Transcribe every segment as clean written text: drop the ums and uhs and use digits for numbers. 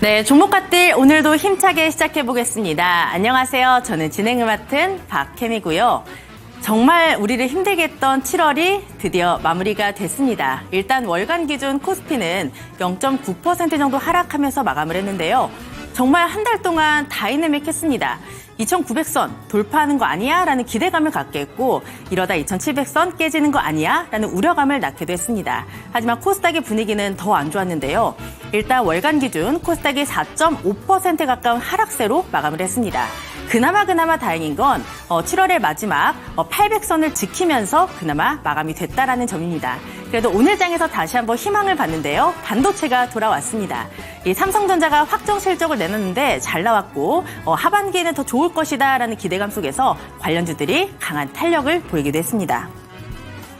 네, 종목갓들 오늘도 힘차게 시작해보겠습니다. 안녕하세요. 저는 진행을 맡은 박혜미고요. 정말 우리를 힘들게 했던 7월이 드디어 마무리가 됐습니다. 일단 월간 기준 코스피는 0.9% 정도 하락하면서 마감을 했는데요. 정말 한 달 동안 다이내믹했습니다. 2,900선 돌파하는 거 아니야? 라는 기대감을 갖게 했고 이러다 2,700선 깨지는 거 아니야? 라는 우려감을 낳기도 했습니다. 하지만 코스닥의 분위기는 더 안 좋았는데요. 일단 월간 기준 코스닥이 4.5% 가까운 하락세로 마감을 했습니다. 그나마 다행인 건 7월의 마지막 800선을 지키면서 그나마 마감이 됐다라는 점입니다. 그래도 오늘 장에서 다시 한번 희망을 봤는데요. 반도체가 돌아왔습니다. 이 삼성전자가 확정 실적을 내놨는데 잘 나왔고 하반기에는 더 좋을 것이다라는 기대감 속에서 관련주들이 강한 탄력을 보이기도 했습니다.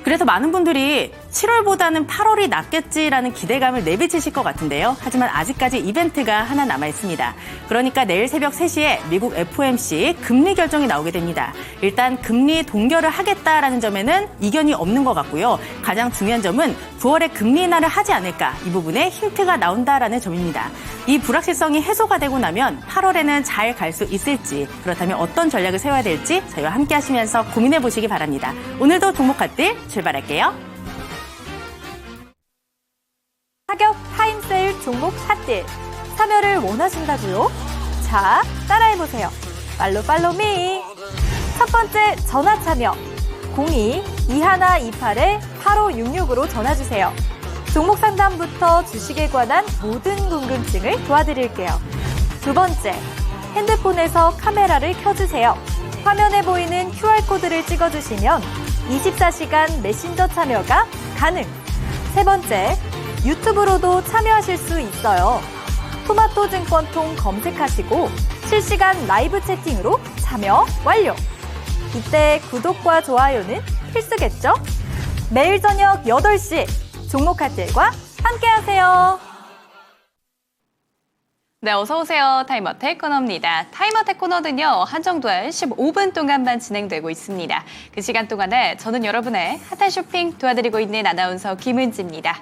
그래서 많은 분들이 7월보다는 8월이 낫겠지라는 기대감을 내비치실 것 같은데요. 하지만 아직까지 이벤트가 하나 남아있습니다. 그러니까 내일 새벽 3시에 미국 FOMC 금리 결정이 나오게 됩니다. 일단 금리 동결을 하겠다라는 점에는 이견이 없는 것 같고요. 가장 중요한 점은 9월에 금리 인하를 하지 않을까 이 부분에 힌트가 나온다라는 점입니다. 이 불확실성이 해소가 되고 나면 8월에는 잘 갈 수 있을지 그렇다면 어떤 전략을 세워야 될지 저희와 함께 하시면서 고민해 보시기 바랍니다. 오늘도 종목갓들 출발할게요. 가격 타임세일 종목 핫딜 참여를 원하신다고요? 자, 따라해보세요. 팔로미. 첫 번째 전화 참여 02-2128-8566으로 전화주세요. 종목 상담부터 주식에 관한 모든 궁금증을 도와드릴게요. 두 번째, 핸드폰에서 카메라를 켜주세요. 화면에 보이는 QR코드를 찍어주시면 24시간 메신저 참여가 가능. 세 번째, 유튜브로도 참여하실 수 있어요. 토마토 증권통 검색하시고 실시간 라이브 채팅으로 참여 완료. 이때 구독과 좋아요는 필수겠죠? 매일 저녁 8시 종목핫딜과 함께하세요. 네, 어서오세요. 타임어택 코너입니다. 타임어택 코너는요, 한정된 15분 동안만 진행되고 있습니다. 그 시간 동안에 저는 여러분의 핫한 쇼핑 도와드리고 있는 아나운서 김은지입니다.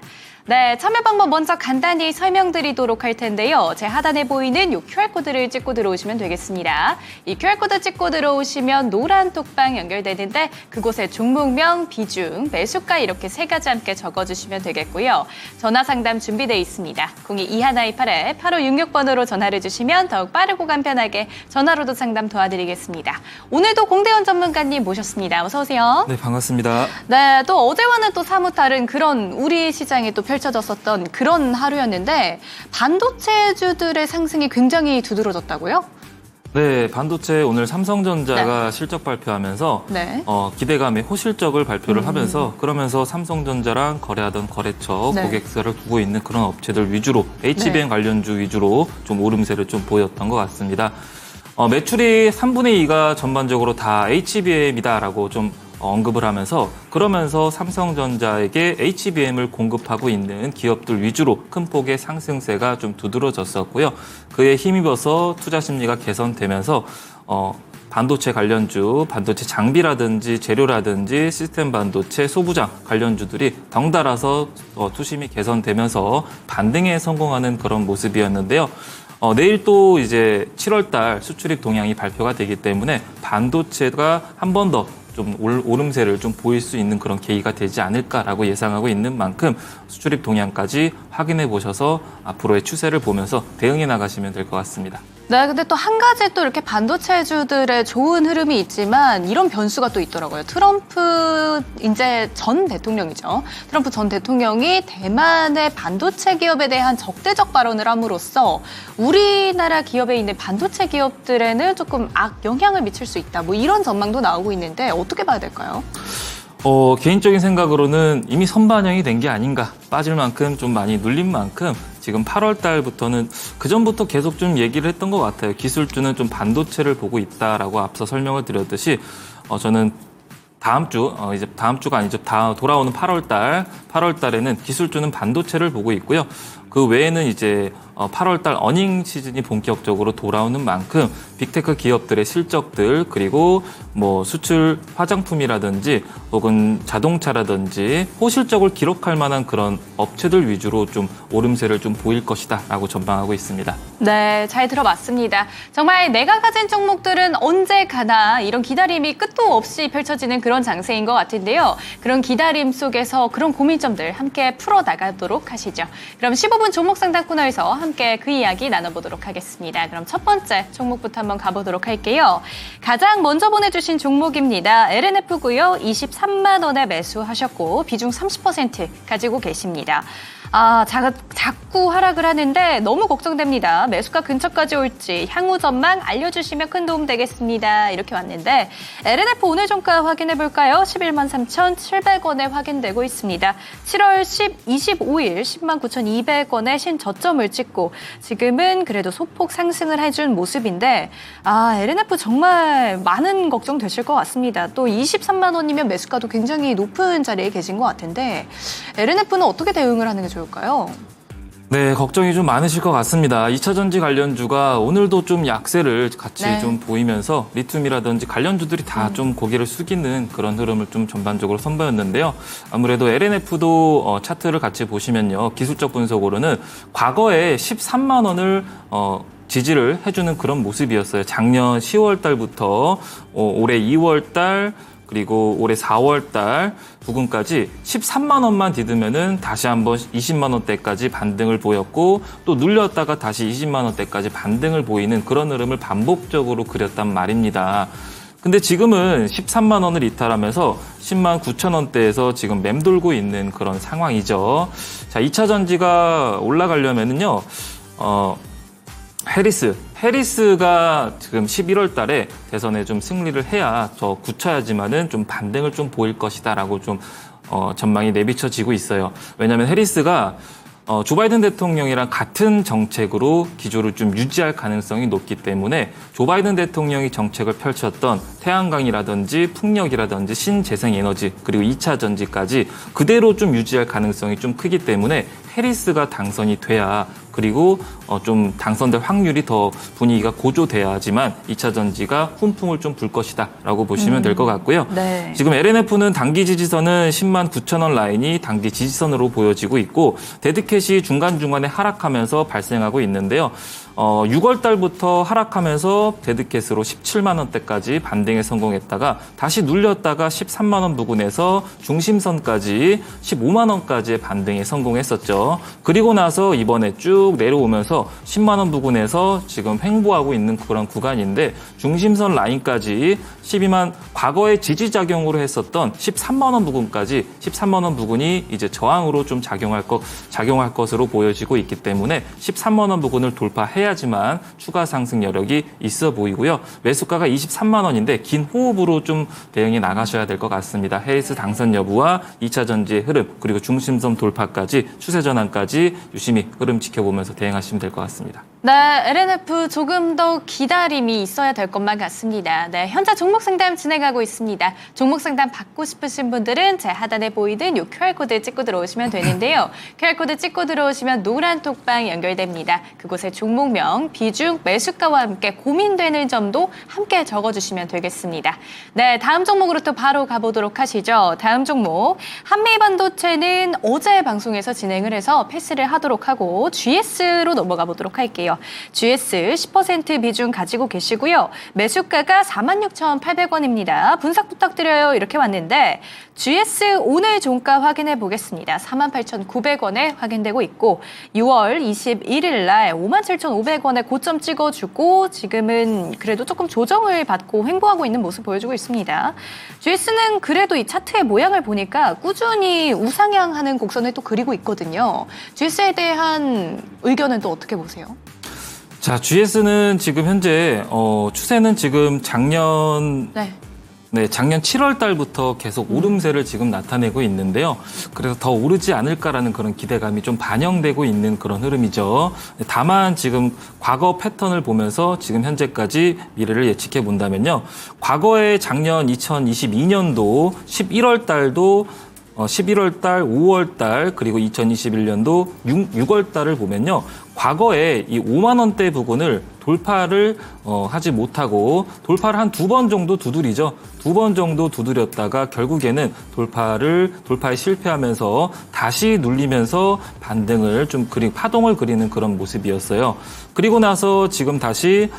네, 참여 방법 먼저 간단히 설명드리도록 할 텐데요. 제 하단에 보이는 이 QR코드를 찍고 들어오시면 되겠습니다. 이 QR코드 찍고 들어오시면 노란 톡방 연결되는데 그곳에 종목명, 비중, 매수가 이렇게 세 가지 함께 적어주시면 되겠고요. 전화 상담 준비되어 있습니다. 02-2128-8566번으로 전화를 주시면 더욱 빠르고 간편하게 전화로도 상담 도와드리겠습니다. 오늘도 공대원 전문가님 모셨습니다. 어서 오세요. 네, 반갑습니다. 네, 또 어제와는 또 사뭇 다른 그런 우리 시장이 또 펼쳐졌었던 그런 하루였는데 반도체주들의 상승이 굉장히 두드러졌다고요? 네, 반도체 오늘 삼성전자가 실적 발표하면서 기대감의 호실적을 발표를 하면서 그러면서 삼성전자랑 거래하던 거래처, 고객사를 두고 있는 그런 업체들 위주로 HBM 관련주 위주로 좀 오름세를 좀 보였던 것 같습니다. 매출이 3분의 2가 전반적으로 다 HBM이다라고 좀 언급을 하면서 그러면서 삼성전자에게 HBM을 공급하고 있는 기업들 위주로 큰 폭의 상승세가 좀 두드러졌었고요. 그에 힘입어서 투자 심리가 개선되면서 반도체 관련주, 반도체 장비라든지 재료라든지 시스템 반도체, 소부장 관련주들이 덩달아서 투심이 개선되면서 반등에 성공하는 그런 모습이었는데요. 내일 또 이제 7월달 수출입 동향이 발표가 되기 때문에 반도체가 한 번 더 좀 오름세를 좀 보일 수 있는 그런 계기가 되지 않을까라고 예상하고 있는 만큼 수출입 동향까지 확인해 보셔서 앞으로의 추세를 보면서 대응해 나가시면 될 것 같습니다. 네, 근데 또 한 가지 또 이렇게 반도체주들의 좋은 흐름이 있지만 이런 변수가 또 있더라고요. 트럼프 이제 전 대통령이죠. 트럼프 전 대통령이 대만의 반도체 기업에 대한 적대적 발언을 함으로써 우리나라 기업에 있는 반도체 기업들에는 조금 악영향을 미칠 수 있다. 뭐 이런 전망도 나오고 있는데 어떻게 봐야 될까요? 개인적인 생각으로는 이미 선반영이 된 게 아닌가. 빠질 만큼 좀 많이 눌린 만큼 지금 8월 달부터는 그전부터 계속 좀 얘기를 했던 것 같아요. 기술주는 좀 반도체를 보고 있다라고 앞서 설명을 드렸듯이 저는 이제 다음 주가 아니죠. 돌아오는 8월 달에는 기술주는 반도체를 보고 있고요. 그 외에는 이제 8월 달 어닝 시즌이 본격적으로 돌아오는 만큼 빅테크 기업들의 실적들 그리고 뭐 수출 화장품이라든지 혹은 자동차라든지 호실적을 기록할 만한 그런 업체들 위주로 좀 오름세를 좀 보일 것이다라고 전망하고 있습니다. 네, 잘 들어봤습니다. 정말 내가 가진 종목들은 언제 가나 이런 기다림이 끝도 없이 펼쳐지는 그런 장세인 것 같은데요. 그런 기다림 속에서 그런 고민점들 함께 풀어나가도록 하시죠. 그럼 15분 종목 상담 코너에서 함께 그 이야기 나눠보도록 하겠습니다. 그럼 첫 번째 종목부터 한번 가보도록 할게요. 가장 먼저 보내주신 종목입니다. LNF고요. 23만 원에 매수하셨고 비중 30% 가지고 계십니다. 자꾸 하락을 하는데 너무 걱정됩니다. 매수가 근처까지 올지 향후 전망 알려주시면 큰 도움 되겠습니다. 이렇게 왔는데 LNF 오늘 종가 확인해 볼까요? 11만 3,700원에 확인되고 있습니다. 7월 25일 10만 9,200원에 신저점을 찍고 지금은 그래도 소폭 상승을 해준 모습인데 LNF 정말 많은 걱정 되실 것 같습니다. 또 23만 원이면 매수가도 굉장히 높은 자리에 계신 것 같은데 LNF는 어떻게 대응을 하는 게 좋을까요? 네, 걱정이 좀 많으실 것 같습니다. 2차전지 관련주가 오늘도 좀 약세를 같이 좀 보이면서 리튬이라든지 관련주들이 다 좀 고개를 숙이는 그런 흐름을 좀 전반적으로 선보였는데요. 아무래도 LNF도 차트를 같이 보시면요. 기술적 분석으로는 과거에 13만 원을 지지를 해주는 그런 모습이었어요. 작년 10월 달부터 올해 2월 달 그리고 올해 4월 달 부근까지 13만 원만 디디면은 다시 한번 20만 원대까지 반등을 보였고 또 눌렸다가 다시 20만 원대까지 반등을 보이는 그런 흐름을 반복적으로 그렸단 말입니다. 근데 지금은 13만 원을 이탈하면서 10만 9천 원대에서 지금 맴돌고 있는 그런 상황이죠. 자, 2차 전지가 올라가려면은요. 해리스가 지금 11월 달에 대선에 좀 승리를 해야 더 굳혀야지만은 좀 반등을 좀 보일 것이다라고 좀 전망이 내비쳐지고 있어요. 왜냐하면 해리스가 조 바이든 대통령이랑 같은 정책으로 기조를 좀 유지할 가능성이 높기 때문에 조 바이든 대통령이 정책을 펼쳤던 태양광이라든지 풍력이라든지 신재생에너지 그리고 2차 전지까지 그대로 좀 유지할 가능성이 좀 크기 때문에 해리스가 당선이 돼야 그리고 좀 당선될 확률이 더 분위기가 고조돼야지만 2차 전지가 훈풍을 좀 불 것이다라고 보시면 될 것 같고요. 네. 지금 LNF는 단기 지지선은 10만 9천 원 라인이 단기 지지선으로 보여지고 있고 데드캣이 중간중간에 하락하면서 발생하고 있는데요. 6월 달부터 하락하면서 데드캣으로 17만 원대까지 반등에 성공했다가 다시 눌렸다가 13만 원 부근에서 중심선까지 15만 원까지의 반등에 성공했었죠. 그리고 나서 이번에 쭉 내려오면서 10만 원 부근에서 지금 횡보하고 있는 그런 구간인데 중심선 라인까지 12만 과거의 지지작용으로 했었던 13만 원 부근까지 13만 원 부근이 이제 저항으로 좀 작용할 것으로 보여지고 있기 때문에 13만 원 부근을 돌파해야지만 추가 상승 여력이 있어 보이고요. 매수가가 23만 원인데 긴 호흡으로 좀 대응이 나가셔야 될 것 같습니다. 해리스 당선 여부와 2차 전지의 흐름 그리고 중심선 돌파까지 추세 전환까지 유심히 흐름 지켜보면서 대응하시면 될 것 같습니다. 네, LNF 조금 더 기다림이 있어야 될 것만 같습니다. 네, 현재 종목 상담 진행하고 있습니다. 종목 상담 받고 싶으신 분들은 제 하단에 보이는 이 QR코드 찍고 들어오시면 되는데요. QR코드 찍고 들어오시면 노란 톡방 연결됩니다. 그곳에 종목명, 비중, 매수가와 함께 고민되는 점도 함께 적어주시면 되겠습니다. 네, 다음 종목으로 또 바로 가보도록 하시죠. 다음 종목, 한미반도체는 어제 방송에서 진행을 해서 패스를 하도록 하고 GS로 넘어가 보도록 할게요. GS 10% 비중 가지고 계시고요. 매수가가 46,800원입니다. 분석 부탁드려요. 이렇게 왔는데 GS 오늘 종가 확인해 보겠습니다. 48,900원에 확인되고 있고 6월 21일 날 57,500원에 고점 찍어주고 지금은 그래도 조금 조정을 받고 횡보하고 있는 모습 보여주고 있습니다. GS는 그래도 이 차트의 모양을 보니까 꾸준히 우상향하는 곡선을 또 그리고 있거든요. GS에 대한 의견은 또 어떻게 보세요? 자, GS는 지금 현재 추세는 지금 작년 7월 달부터 계속 오름세를 지금 나타내고 있는데요. 그래서 더 오르지 않을까라는 그런 기대감이 좀 반영되고 있는 그런 흐름이죠. 다만 지금 과거 패턴을 보면서 지금 현재까지 미래를 예측해 본다면요. 과거에 작년 2022년도 11월 달도 11월 달, 5월 달, 그리고 2021년도 6월 달을 보면요. 과거에 이 5만 원대 부근을 돌파를 하지 못하고 돌파를 한 2번 정도 두드리죠. 2번 정도 두드렸다가 결국에는 돌파에 실패하면서 다시 눌리면서 반등을 그리고 파동을 그리는 그런 모습이었어요. 그리고 나서 지금 다시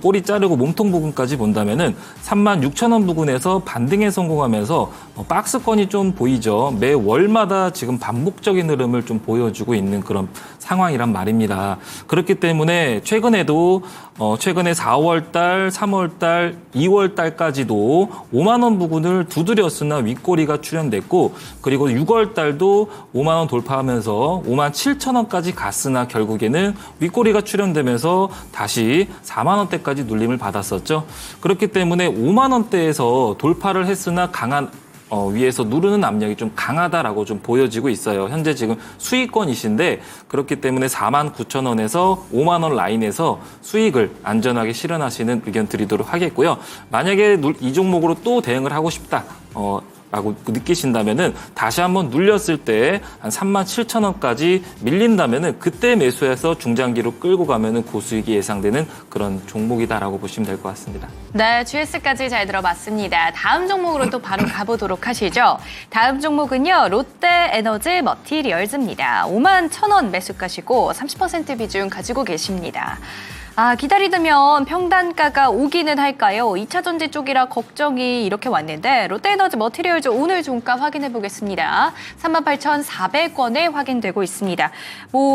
꼬리 자르고 몸통 부분까지 본다면은 36,000원 부근에서 반등에 성공하면서 박스권이 좀 보이죠. 매 월마다 지금 반복적인 흐름을 좀 보여주고 있는 그런 상황이란 말입니다. 그렇기 때문에 최근에 4월 달, 3월 달, 2월 달까지도 5만 원 부근을 두드렸으나 윗꼬리가 출현됐고 그리고 6월 달도 5만 원 돌파하면서 5만 7천 원까지 갔으나 결국에는 윗꼬리가 출현되면서 다시 4만 원대까지 눌림을 받았었죠. 그렇기 때문에 5만 원대에서 돌파를 했으나 강한 위에서 누르는 압력이 좀 강하다라고 좀 보여지고 있어요. 현재 지금 수익권이신데 그렇기 때문에 49,000원에서 5만 원 라인에서 수익을 안전하게 실현하시는 의견 드리도록 하겠고요. 만약에 이 종목으로 또 대응을 하고 싶다. 라고 느끼신다면은 다시 한번 눌렸을 때 한 37,000원까지 밀린다면은 그때 매수해서 중장기로 끌고 가면은 고수익이 예상되는 그런 종목이다라고 보시면 될 것 같습니다. 네, GS까지 잘 들어봤습니다. 다음 종목으로 또 바로 가보도록 하시죠. 다음 종목은요, 롯데에너지 머티리얼즈입니다. 51,000원 매수가시고 30% 비중 가지고 계십니다. 기다리면 평단가가 오기는 할까요? 2차 전지 쪽이라 걱정이 이렇게 왔는데 롯데에너지 머티리얼즈 오늘 종가 확인해 보겠습니다. 38,400원에 확인되고 있습니다.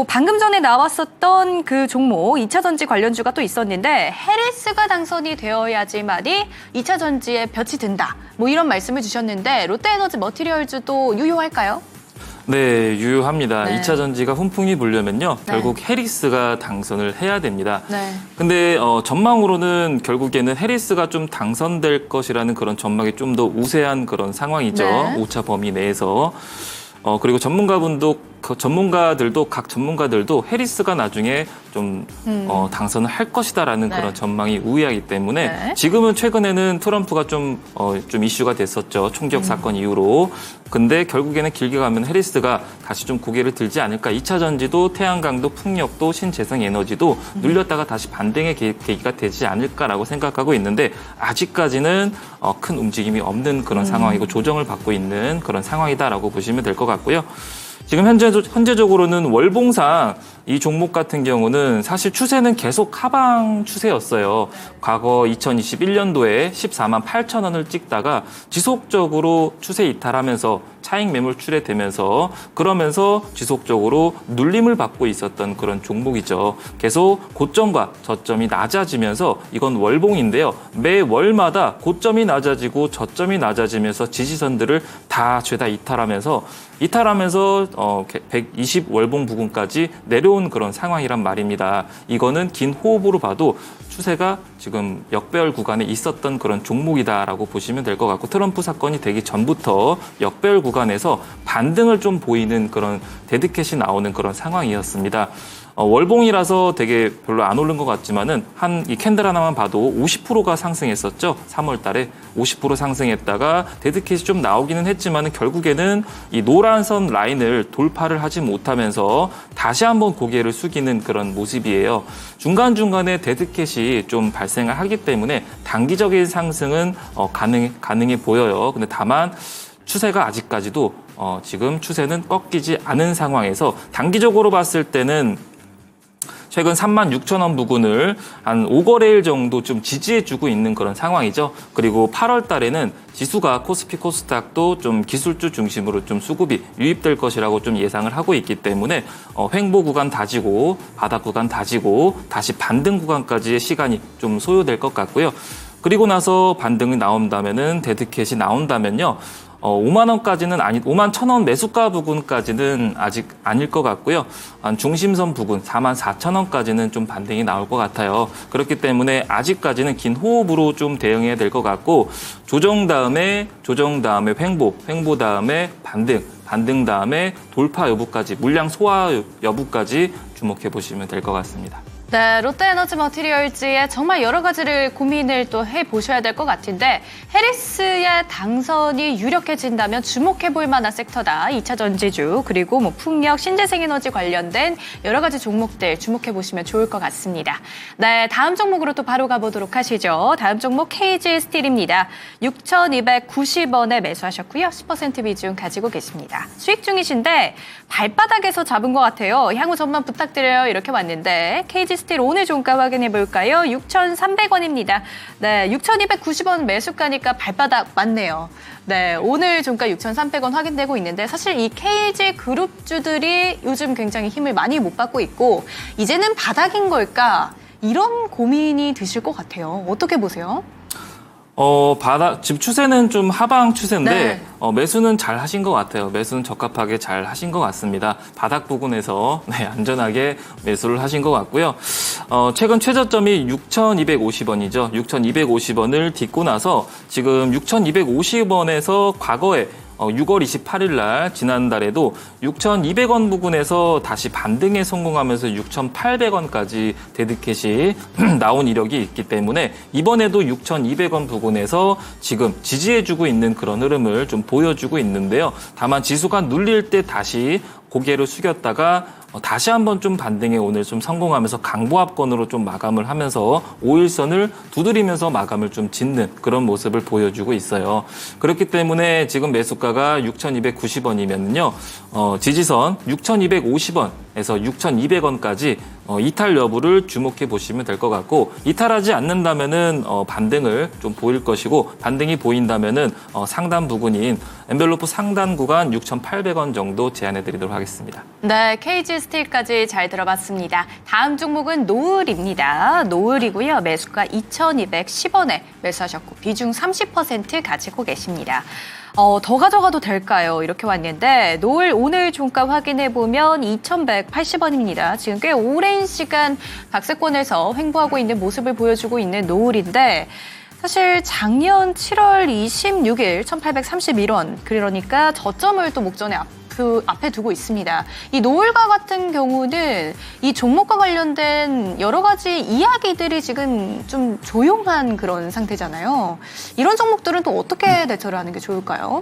방금 전에 나왔었던 그 종목 2차 전지 관련주가 또 있었는데 해리스가 당선이 되어야지만이 2차 전지에 볕이 든다. 이런 말씀을 주셨는데 롯데에너지 머티리얼즈도 유효할까요? 네, 유효합니다. 네. 2차 전지가 훈풍이 불려면요. 네. 결국 해리스가 당선을 해야 됩니다. 네. 근데 전망으로는 결국에는 해리스가 좀 당선될 것이라는 그런 전망이 좀 더 우세한 그런 상황이죠. 네. 5차 범위 내에서. 그리고 각 전문가들도 해리스가 나중에 좀 당선을 할 것이다라는 네. 그런 전망이 우위하기 때문에 네. 지금은 최근에는 트럼프가 좀 이슈가 됐었죠. 총격 사건 이후로. 근데 결국에는 길게 가면 해리스가 다시 좀 고개를 들지 않을까. 2차 전지도 태양광도 풍력도 신재생에너지도 눌렸다가 다시 반등의 계기가 되지 않을까라고 생각하고 있는데 아직까지는 큰 움직임이 없는 그런 상황이고 조정을 받고 있는 그런 상황이다라고 보시면 될 것 같고요. 지금 현재적으로는 월봉상 이 종목 같은 경우는 사실 추세는 계속 하방 추세였어요. 과거 2021년도에 14만 8천 원을 찍다가 지속적으로 추세 이탈하면서 차익 매물 출회되면서 그러면서 지속적으로 눌림을 받고 있었던 그런 종목이죠. 계속 고점과 저점이 낮아지면서 이건 월봉인데요. 매 월마다 고점이 낮아지고 저점이 낮아지면서 지지선들을 다 죄다 이탈하면서 120 월봉 부근까지 내려온 그런 상황이란 말입니다. 이거는 긴 호흡으로 봐도 추세가 지금 역배열 구간에 있었던 그런 종목이다라고 보시면 될 것 같고 트럼프 사건이 되기 전부터 역배열 구간에서 반등을 좀 보이는 그런 데드캣이 나오는 그런 상황이었습니다. 월봉이라서 되게 별로 안 오른 것 같지만은 이 캔들 하나만 봐도 50%가 상승했었죠. 3월 달에 50% 상승했다가 데드캣이 좀 나오기는 했지만은 결국에는 이 노란 선 라인을 돌파를 하지 못하면서 다시 한번 고개를 숙이는 그런 모습이에요. 중간중간에 데드캣이 좀 발생을 하기 때문에 단기적인 상승은 가능해 보여요. 근데 다만 추세가 아직까지도 지금 추세는 꺾이지 않은 상황에서 단기적으로 봤을 때는 최근 36,000원 부근을 한 5거래일 정도 좀 지지해주고 있는 그런 상황이죠. 그리고 8월 달에는 지수가 코스피 코스닥도 좀 기술주 중심으로 좀 수급이 유입될 것이라고 좀 예상을 하고 있기 때문에 횡보 구간 다지고 바닥 구간 다지고 다시 반등 구간까지의 시간이 좀 소요될 것 같고요. 그리고 나서 반등이 나온다면은 데드캣이 나온다면요. 5만 원까지는 5만 1,000원 매수가 부근까지는 아직 아닐 것 같고요. 한 중심선 부근 4만 4천 원까지는 좀 반등이 나올 것 같아요. 그렇기 때문에 아직까지는 긴 호흡으로 좀 대응해야 될 것 같고 조정 다음에 횡보 다음에 반등 다음에 돌파 여부까지 물량 소화 여부까지 주목해 보시면 될 것 같습니다. 네, 롯데에너지 머티리얼즈의 정말 여러 가지를 고민을 또 해보셔야 될 것 같은데 해리스의 당선이 유력해진다면 주목해볼 만한 섹터다. 2차 전지주 그리고 뭐 풍력, 신재생에너지 관련된 여러 가지 종목들 주목해보시면 좋을 것 같습니다. 네, 다음 종목으로 또 바로 가보도록 하시죠. 다음 종목 KG 스틸입니다. 6,290원에 매수하셨고요. 10% 비중 가지고 계십니다. 수익 중이신데 발바닥에서 잡은 것 같아요. 향후 전망 부탁드려요. 이렇게 왔는데 KG 스틸 오늘 종가 확인해 볼까요? 6,300원입니다. 네, 6,290원 매수가니까 발바닥 맞네요. 네, 오늘 종가 6,300원 확인되고 있는데 사실 이 KG 그룹주들이 요즘 굉장히 힘을 많이 못 받고 있고 이제는 바닥인 걸까? 이런 고민이 드실 것 같아요. 어떻게 보세요? 지금 추세는 좀 하방 추세인데, 네. 매수는 잘 하신 것 같아요. 매수는 적합하게 잘 하신 것 같습니다. 바닥 부근에서, 안전하게 매수를 하신 것 같고요. 최근 최저점이 6,250원이죠. 6,250원을 딛고 나서 지금 6,250원에서 과거에 6월 28일 날 지난달에도 6,200원 부근에서 다시 반등에 성공하면서 6,800원까지 데드캣이 나온 이력이 있기 때문에 이번에도 6,200원 부근에서 지금 지지해주고 있는 그런 흐름을 좀 보여주고 있는데요. 다만 지수가 눌릴 때 다시 고개를 숙였다가 다시 한번 좀 반등에 오늘 좀 성공하면서 강보합권으로 좀 마감을 하면서 5일선을 두드리면서 마감을 좀 짓는 그런 모습을 보여주고 있어요. 그렇기 때문에 지금 매수가가 6,290원이면요. 지지선 6,250원에서 6,200원까지 이탈 여부를 주목해 보시면 될 것 같고 이탈하지 않는다면은 반등을 좀 보일 것이고 반등이 보인다면은 상단 부근인 엔벨로프 상단 구간 6,800원 정도 제안해 드리도록 하겠습니다. 네, KG 스틸까지 잘 들어봤습니다. 다음 종목은 노을입니다. 노을이고요. 매수가 2,210원에 매수하셨고 비중 30% 가지고 계십니다. 더 가져가도 될까요? 이렇게 왔는데 노을 오늘 종가 확인해보면 2,180원입니다. 지금 꽤 오랜 시간 박스권에서 횡보하고 있는 모습을 보여주고 있는 노을인데 사실 작년 7월 26일 1,831원 그러니까 저점을 또 목전에 앞에 두고 있습니다. 이 노을과 같은 경우는 이 종목과 관련된 여러 가지 이야기들이 지금 좀 조용한 그런 상태잖아요. 이런 종목들은 또 어떻게 대처를 하는 게 좋을까요?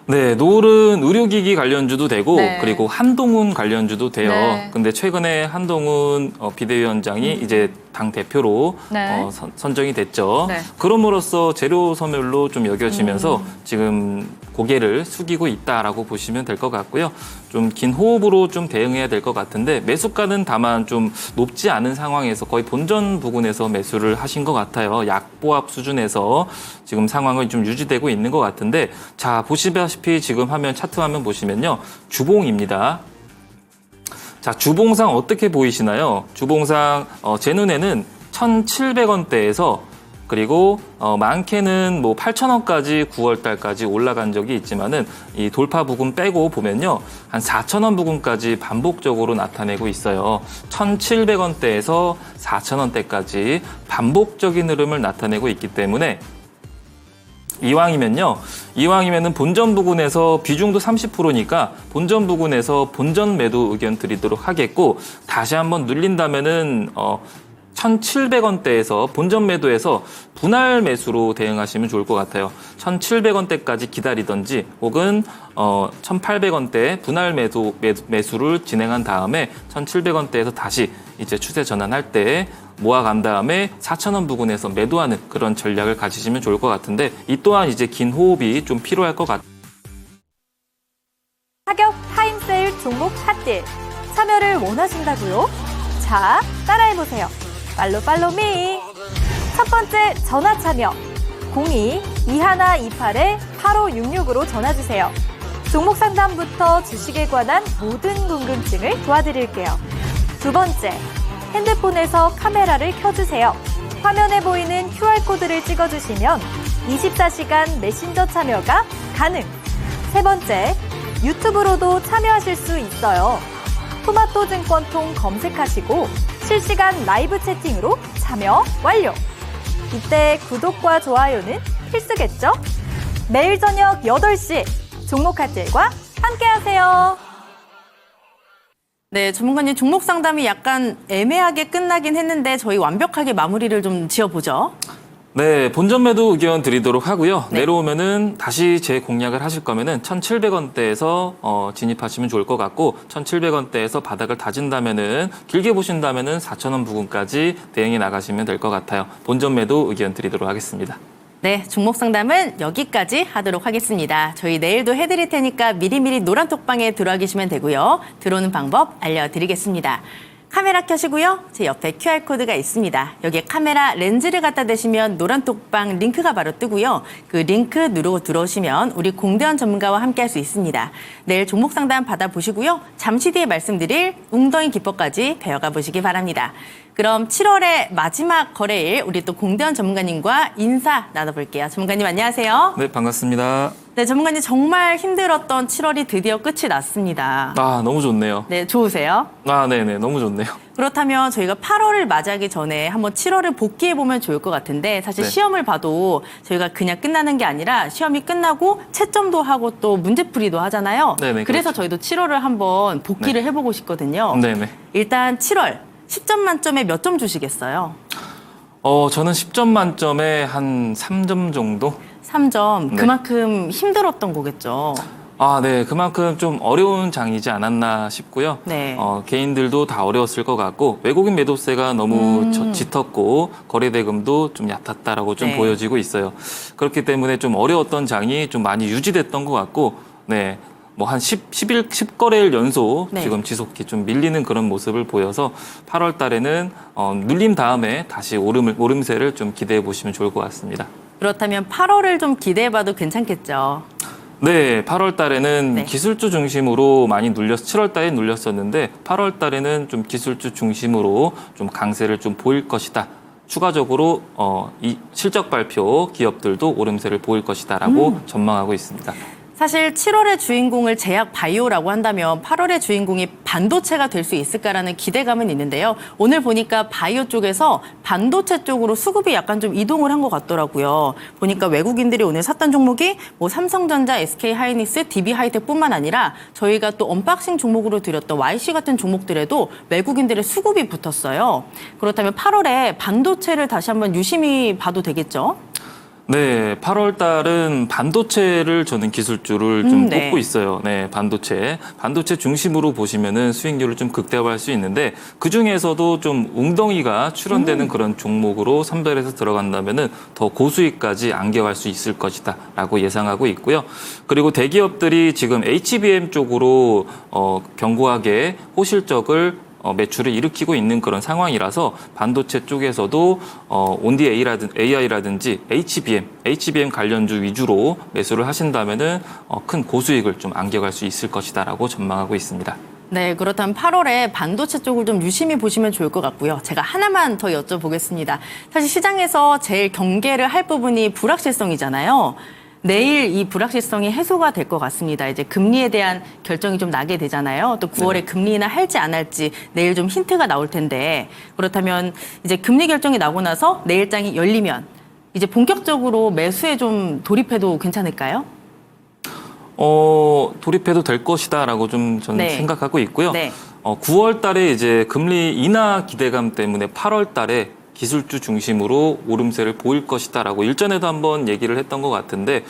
네, 노을은 의료기기 관련주도 되고 네. 그리고 한동훈 관련주도 돼요. 네. 근데 최근에 한동훈 비대위원장이 이제 당 대표로 네. 선정이 됐죠. 네. 그럼으로써 재료 소멸로 좀 여겨지면서 지금 고개를 숙이고 있다라고 보시면 될 것 같고요. 좀 긴 호흡으로 좀 대응해야 될 것 같은데 매수가는 다만 좀 높지 않은 상황에서 거의 본전 부근에서 매수를 하신 것 같아요. 약보합 수준에서 지금 상황은 좀 유지되고 있는 것 같은데 자 보시다시피 지금 차트 화면 보시면요. 주봉입니다. 자, 주봉상 어떻게 보이시나요? 주봉상 제 눈에는 1,700원대에서 그리고 많게는 뭐 8,000원까지 9월 달까지 올라간 적이 있지만은 이 돌파 부근 빼고 보면요. 한 4,000원 부근까지 반복적으로 나타내고 있어요. 1,700원대에서 4,000원대까지 반복적인 흐름을 나타내고 있기 때문에 이왕이면은 본전 부근에서 비중도 30%니까 본전 부근에서 본전 매도 의견 드리도록 하겠고 다시 한번 눌린다면은 1,700원대에서 본전 매도에서 분할 매수로 대응하시면 좋을 것 같아요. 1,700원대까지 기다리던지 혹은 1,800원대 분할 매수를 진행한 다음에 1,700원대에서 다시 이제 추세 전환할 때 모아간 다음에 4,000원 부근에서 매도하는 그런 전략을 가지시면 좋을 것 같은데 이 또한 이제 긴 호흡이 좀 필요할 것 같아요. 타격 타임세일 종목 핫딜 참여를 원하신다고요? 자, 따라해보세요. 팔로미. 첫 번째 전화 참여 02-2128-8566으로 전화주세요. 종목 상담부터 주식에 관한 모든 궁금증을 도와드릴게요. 두 번째, 핸드폰에서 카메라를 켜주세요. 화면에 보이는 QR코드를 찍어주시면 24시간 메신저 참여가 가능. 세 번째, 유튜브로도 참여하실 수 있어요. 토마토 증권통 검색하시고 실시간 라이브 채팅으로 참여 완료. 이때 구독과 좋아요는 필수겠죠? 매일 저녁 8시 종목 핫딜과 함께하세요. 네, 전문가님 종목 상담이 약간 애매하게 끝나긴 했는데 저희 완벽하게 마무리를 좀 지어보죠. 네, 본전 매도 의견 드리도록 하고요. 네. 내려오면은 다시 재공략을 하실 거면은 1,700원대에서 진입하시면 좋을 것 같고 1,700원대에서 바닥을 다진다면은 길게 보신다면은 4,000원 부근까지 대응이 나가시면 될 것 같아요. 본전 매도 의견 드리도록 하겠습니다. 네, 종목 상담은 여기까지 하도록 하겠습니다. 저희 내일도 해드릴 테니까 미리미리 노란톡방에 들어와 계시면 되고요. 들어오는 방법 알려드리겠습니다. 카메라 켜시고요. 제 옆에 QR코드가 있습니다. 여기에 카메라 렌즈를 갖다 대시면 노란톡방 링크가 바로 뜨고요. 그 링크 누르고 들어오시면 우리 공대원 전문가와 함께 할 수 있습니다. 내일 종목 상담 받아보시고요. 잠시 뒤에 말씀드릴 웅덩이 기법까지 배워가 보시기 바랍니다. 그럼 7월의 마지막 거래일 우리 또 공대원 전문가님과 인사 나눠볼게요. 전문가님 안녕하세요. 네, 반갑습니다. 네, 전문가님 정말 힘들었던 7월이 드디어 끝이 났습니다. 아, 너무 좋네요. 네, 좋으세요? 아, 네네, 너무 좋네요. 그렇다면 저희가 8월을 맞이하기 전에 한번 7월을 복귀해보면 좋을 것 같은데 사실 네. 시험을 봐도 저희가 그냥 끝나는 게 아니라 시험이 끝나고 채점도 하고 또 문제풀이도 하잖아요. 네네, 그래서 그렇죠. 저희도 7월을 한번 복귀를 네. 해보고 싶거든요. 네네. 일단 7월 10점 만점에 몇 점 주시겠어요? 저는 10점 만점에 한 3점 정도? 3점. 네. 그만큼 힘들었던 거겠죠. 아, 네. 그만큼 좀 어려운 장이지 않았나 싶고요. 네. 개인들도 다 어려웠을 것 같고 외국인 매도세가 너무 짙었고 거래대금도 좀 얕았다라고 좀 네. 보여지고 있어요. 그렇기 때문에 좀 어려웠던 장이 좀 많이 유지됐던 것 같고, 네. 뭐 한 10거래일 연속 네. 지금 지속히 좀 밀리는 그런 모습을 보여서 8월 달에는 눌림 다음에 다시 오름세를 좀 기대해 보시면 좋을 것 같습니다. 그렇다면 8월을 좀 기대해봐도 괜찮겠죠. 네, 8월 달에는 네. 기술주 중심으로 많이 7월 달에 눌렸었는데 8월 달에는 좀 기술주 중심으로 좀 강세를 좀 보일 것이다. 추가적으로 이 실적 발표 기업들도 오름세를 보일 것이다라고 전망하고 있습니다. 사실 7월의 주인공을 제약 바이오라고 한다면 8월의 주인공이 반도체가 될 수 있을까라는 기대감은 있는데요. 오늘 보니까 바이오 쪽에서 반도체 쪽으로 수급이 약간 좀 이동을 한 것 같더라고요. 보니까 외국인들이 오늘 샀던 종목이 뭐 삼성전자, SK하이닉스, DB하이텍뿐만 아니라 저희가 또 언박싱 종목으로 드렸던 YC 같은 종목들에도 외국인들의 수급이 붙었어요. 그렇다면 8월에 반도체를 다시 한번 유심히 봐도 되겠죠? 네, 8월 달은 반도체를 저는 기술주를 좀 네. 꼽고 있어요. 네, 반도체 중심으로 보시면은 수익률을 좀 극대화할 수 있는데 그 중에서도 좀 웅덩이가 출현되는 그런 종목으로 선별해서 들어간다면은 더 고수익까지 안겨갈 수 있을 것이다라고 예상하고 있고요. 그리고 대기업들이 지금 HBM 쪽으로 견고하게 호실적을 매출을 일으키고 있는 그런 상황이라서 반도체 쪽에서도 온디 AI라든지 HBM 관련주 위주로 매수를 하신다면은 큰 고수익을 좀 안겨갈 수 있을 것이다라고 전망하고 있습니다. 네, 그렇다면 8월에 반도체 쪽을 좀 유심히 보시면 좋을 것 같고요. 제가 하나만 더 여쭤보겠습니다. 사실 시장에서 제일 경계를 할 부분이 불확실성이잖아요. 내일 이 불확실성이 해소가 될 것 같습니다. 이제 금리에 대한 결정이 좀 나게 되잖아요. 또 9월에 금리 인하 할지 안 할지 내일 좀 힌트가 나올 텐데 그렇다면 이제 금리 결정이 나고 나서 내일장이 열리면 이제 본격적으로 매수에 좀 돌입해도 괜찮을까요? 돌입해도 될 것이다라고 좀 저는 네. 생각하고 있고요. 네. 9월 달에 이제 금리 인하 기대감 때문에 8월 달에 기술주 중심으로 오름세를 보일 것이다라고 일전에도 한번 얘기를 했던 것 같은데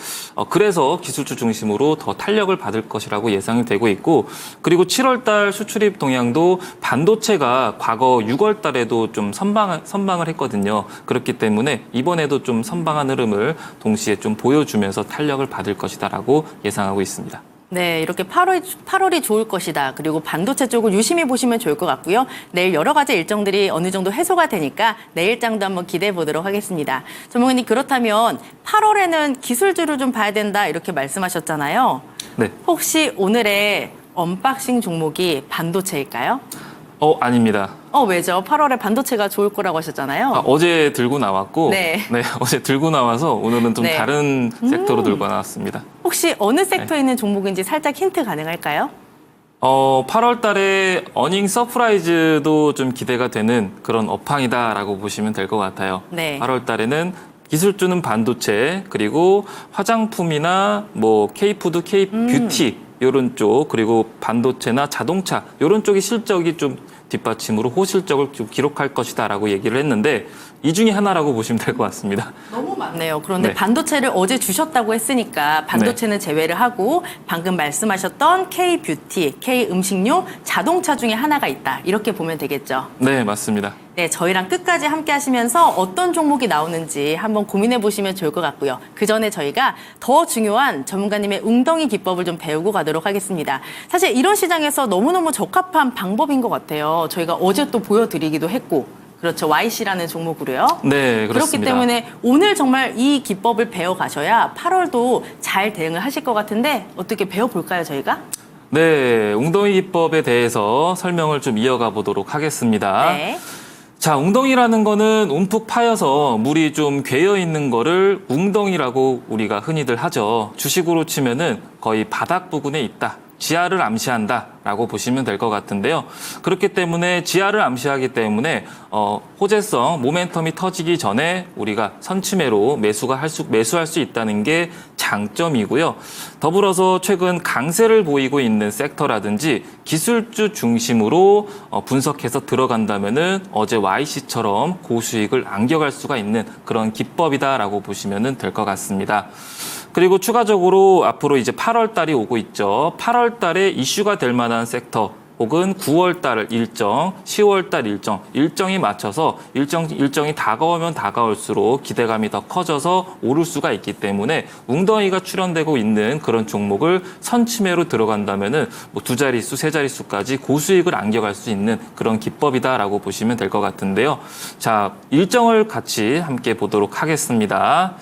그래서 기술주 중심으로 더 탄력을 받을 것이라고 예상이 되고 있고 그리고 7월 달 수출입 동향도 반도체가 과거 6월 달에도 좀 선방을 했거든요. 그렇기 때문에 이번에도 좀 선방한 흐름을 동시에 좀 보여주면서 탄력을 받을 것이다라고 예상하고 있습니다. 네, 이렇게 8월이 좋을 것이다. 그리고 반도체 쪽을 유심히 보시면 좋을 것 같고요. 내일 여러 가지 일정들이 어느 정도 해소가 되니까 내일장도 한번 기대해 보도록 하겠습니다. 전문가님, 그렇다면 8월에는 기술주를 좀 봐야 된다 이렇게 말씀하셨잖아요. 네. 혹시 오늘의 언박싱 종목이 반도체일까요? 아닙니다. 왜죠? 8월에 반도체가 좋을 거라고 하셨잖아요. 어제 들고 나왔고, 네. 어제 들고 나와서 오늘은 좀 네. 다른 섹터로 들고 나왔습니다. 혹시 어느 섹터에 있는 종목인지 살짝 힌트 가능할까요? 8월 달에 어닝 서프라이즈도 좀 기대가 되는 그런 업황이다라고 보시면 될 것 같아요. 네. 8월 달에는 기술주는 반도체, 그리고 화장품이나 뭐 K푸드, K뷰티 이런 쪽 그리고 반도체나 자동차 이런 쪽이 실적이 좀 뒷받침으로 호실적을 좀 기록할 것이다라고 얘기를 했는데 이 중에 하나라고 보시면 될 것 같습니다. 너무 많네요. 그런데 네. 반도체를 어제 주셨다고 했으니까 반도체는 제외를 하고 방금 말씀하셨던 K-뷰티, K-음식료, 자동차 중에 하나가 있다. 이렇게 보면 되겠죠. 네, 맞습니다. 네, 저희랑 끝까지 함께 하시면서 어떤 종목이 나오는지 한번 고민해 보시면 좋을 것 같고요. 그 전에 저희가 더 중요한 전문가님의 웅덩이 기법을 좀 배우고 가도록 하겠습니다. 사실 이런 시장에서 너무너무 적합한 방법인 것 같아요. 저희가 어제 또 보여드리기도 했고. 그렇죠. YC라는 종목으로요. 네, 그렇습니다. 그렇기 때문에 오늘 정말 이 기법을 배워가셔야 8월도 잘 대응을 하실 것 같은데 어떻게 배워볼까요, 저희가? 네, 웅덩이 기법에 대해서 설명을 좀 이어가 보도록 하겠습니다. 네. 자, 웅덩이라는 거는 움푹 파여서 물이 좀 괴여 있는 거를 웅덩이라고 우리가 흔히들 하죠. 주식으로 치면은 거의 바닥 부근에 있다. 지하를 암시한다라고 보시면 될 것 같은데요. 그렇기 때문에 지하를 암시하기 때문에 호재성, 모멘텀이 터지기 전에 우리가 선취매로 매수할 수 있다는 게 장점이고요. 더불어서 최근 강세를 보이고 있는 섹터라든지 기술주 중심으로 분석해서 들어간다면은 어제 YC처럼 고수익을 안겨갈 수가 있는 그런 기법이다라고 보시면 될 것 같습니다. 그리고 추가적으로 앞으로 이제 8월 달이 오고 있죠. 8월 달에 이슈가 될 만한 섹터 혹은 9월 달 일정, 10월 달 일정이 맞춰서 일정이 다가오면 다가올수록 기대감이 더 커져서 오를 수가 있기 때문에 웅덩이가 출현되고 있는 그런 종목을 선취매로 들어간다면은 뭐 두 자릿수, 세 자릿수까지 고수익을 안겨갈 수 있는 그런 기법이다라고 보시면 될 것 같은데요. 자, 일정을 같이 함께 보도록 하겠습니다.